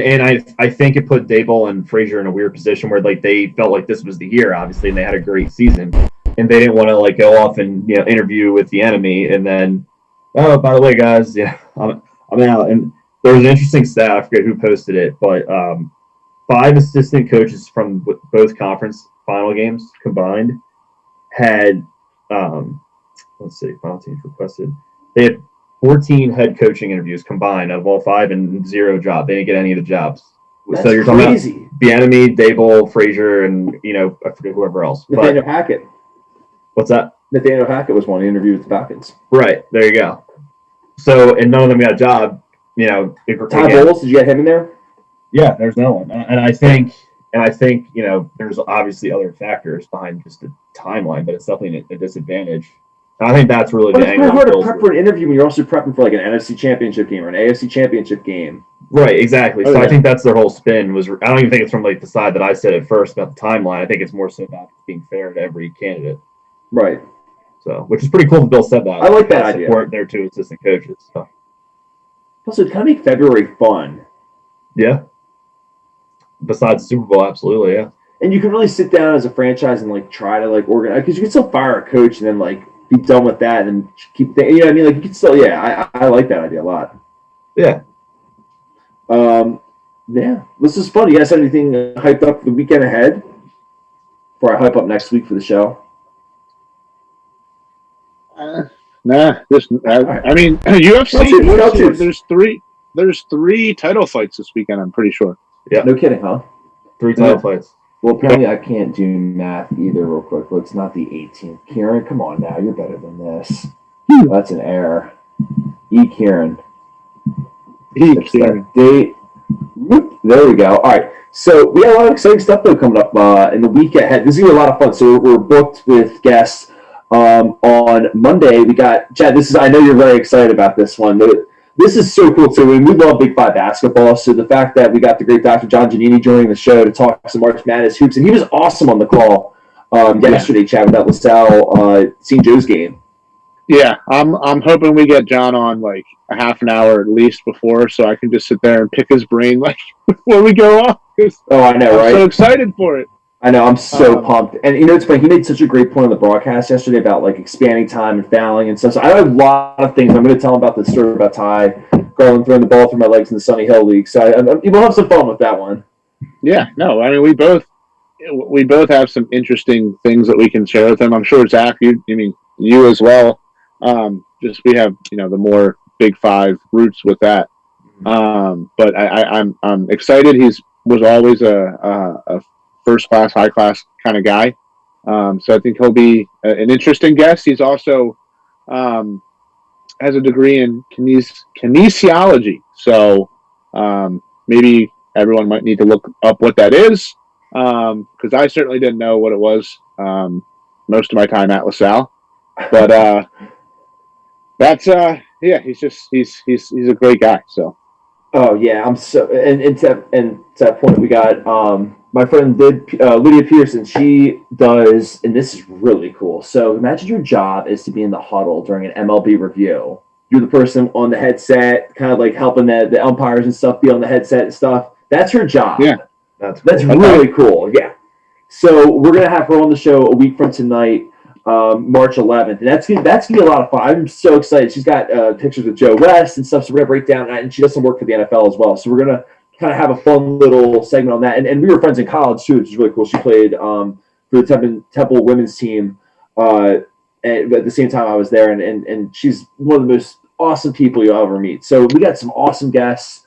I think it put Daboll and Frazier in a weird position where like they felt like this was the year, obviously, and they had a great season, and they didn't want to like go off and interview with the enemy, and then, oh, by the way, guys, I'm out. And there was an interesting stat, I forget who posted it, but 5 assistant coaches from both conference final games combined had, let's see, final teams requested, they had 14 head coaching interviews combined out of all 5 and 0 job. They didn't get any of the jobs. That's so you're crazy. Talking about Bieniemy, Daboll, Frazier, and I forget whoever else. Nathaniel Hackett. What's that? Nathaniel Hackett was one interview with the Falcons. Right there, you go. So and none of them got a job. Todd Bowles, did you get him in there? Yeah, there's no one, and I think there's obviously other factors behind just the timeline, but it's definitely a disadvantage. I think that's really the angle. It's hard to prep for an interview when you're also prepping for like an NFC Championship game or an AFC Championship game. Right, exactly. So I think that's their whole spin. I don't even think it's from like the side that I said at first about the timeline. I think it's more so about being fair to every candidate. Right. So, which is pretty cool that Bill said that. I like that idea. Support their 2 assistant coaches. So. Also, it kind of make February fun. Yeah. Besides Super Bowl, absolutely, yeah. And you can really sit down as a franchise and like try to like organize because you can still fire a coach and then like be done with that and keep you know what I mean? Like you can still I like that idea a lot. Yeah. Yeah. This is fun. You guys have anything hyped up for the weekend ahead? Before I hype up next week for the show? Nah, I mean, UFC. There's three title fights this weekend. I'm pretty sure. Yeah, no kidding, huh? 3 title fights. Well, apparently I can't do math either. Real quick, well, it's not the 18th. Kieran, come on now, you're better than this. That's an error. Kieran. Kieran. Date. Whoop, there we go. All right. So we got a lot of exciting stuff though coming up in the week ahead. This is gonna be a lot of fun. So we're booked with guests on Monday. We got Chad. I know you're very excited about this one. This is so cool too. We love Big Five basketball. So the fact that we got the great Dr. John Giannini joining the show to talk some March Madness hoops, and he was awesome on the call yesterday, Chad, about LaSalle St. Joe's game. Yeah, I'm hoping we get John on like a half an hour at least before, so I can just sit there and pick his brain like before we go off. Oh, I know, right? I'm so excited for it. I know, I'm so pumped. And it's funny, he made such a great point on the broadcast yesterday about like expanding time and fouling and stuff. So I have a lot of things. I'm going to tell him about the story about Ty Garland throwing the ball through my legs in the Sunny Hill League. So we'll have some fun with that one. Yeah, no, I mean we both have some interesting things that we can share with him. I'm sure Zach, you as well. Just we have the more Big Five roots with that. But I'm excited. Was always a first class, high class kind of guy. So I think he'll be an interesting guest. He's also has a degree in kinesiology. So maybe everyone might need to look up what that is, because I certainly didn't know what it was most of my time at LaSalle. But that's he's a great guy. So. Oh yeah, I'm so and to that point we got my friend Lydia Pearson. She does, and this is really cool. So imagine your job is to be in the huddle during an MLB review. You're the person on the headset, kind of like helping the umpires and stuff be on the headset and stuff. That's her job. Yeah, that's really cool. Yeah. So we're gonna have her on the show a week from tonight. March 11th, and that's gonna be a lot of fun. I'm so excited. She's got pictures with Joe West and stuff, so we're gonna break down that, and she does some work for the NFL as well. So we're gonna kind of have a fun little segment on that. And we were friends in college too, which is really cool. She played for the Temple women's team, and at the same time I was there, and she's one of the most awesome people you'll ever meet. So we got some awesome guests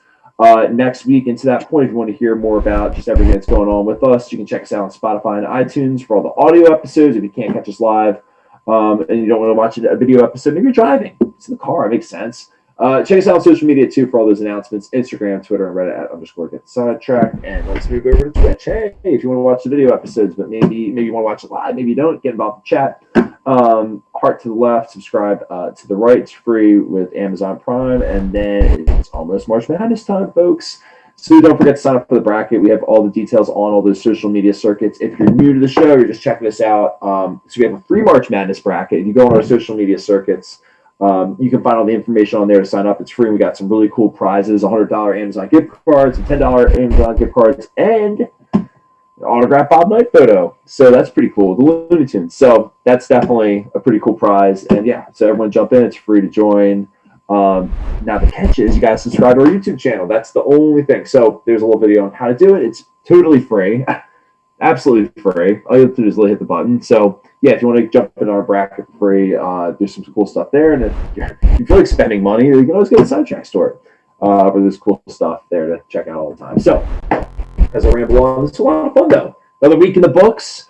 next week. And to that point, if you want to hear more about just everything that's going on with us, you can check us out on Spotify and iTunes for all the audio episodes. If you can't catch us live and you don't want to watch a video episode, maybe you're driving. It's in the car. It makes sense. Check us out on social media too for all those announcements. Instagram, Twitter, and Reddit @_GetSidetracked. And let's move over to Twitch. Hey, if you want to watch the video episodes, but maybe you want to watch it live, maybe you don't, get involved in the chat. Heart to the left, subscribe to the right. It's free with Amazon Prime. And then it's almost March Madness time, folks. So don't forget to sign up for the bracket. We have all the details on all those social media circuits. If you're new to the show, you're just checking us out. So we have a free March Madness bracket. If you go on our social media circuits, you can find all the information on there to sign up. It's free. We got some really cool prizes, $100 Amazon gift cards, and $10 Amazon gift cards, and an autographed Bob Knight photo. So that's pretty cool. The Looney Tunes. So that's definitely a pretty cool prize. And yeah, so everyone jump in. It's free to join. Now the catch is you got to subscribe to our YouTube channel. That's the only thing. So there's a little video on how to do it. It's totally free. Absolutely free. All you have to do is hit the button. So yeah, if you want to jump in our bracket for free, there's some cool stuff there. And if you feel like spending money, you can always go to the Sidetrack store where there's cool stuff there to check out all the time. So as I ramble on, it's a lot of fun though. Another week in the books.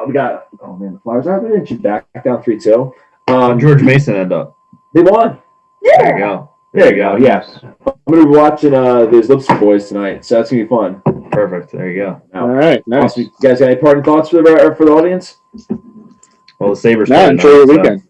We got the Flyers are back down 3-2. George Mason ended up. They won. Yeah. There you go. There you go. Yes. I'm going to be watching those Lipscomb boys tonight, so that's going to be fun. Perfect. There you go. All right. Nice. Awesome. You guys got any parting thoughts for the audience? Well, the Sabres. Enjoy your weekend.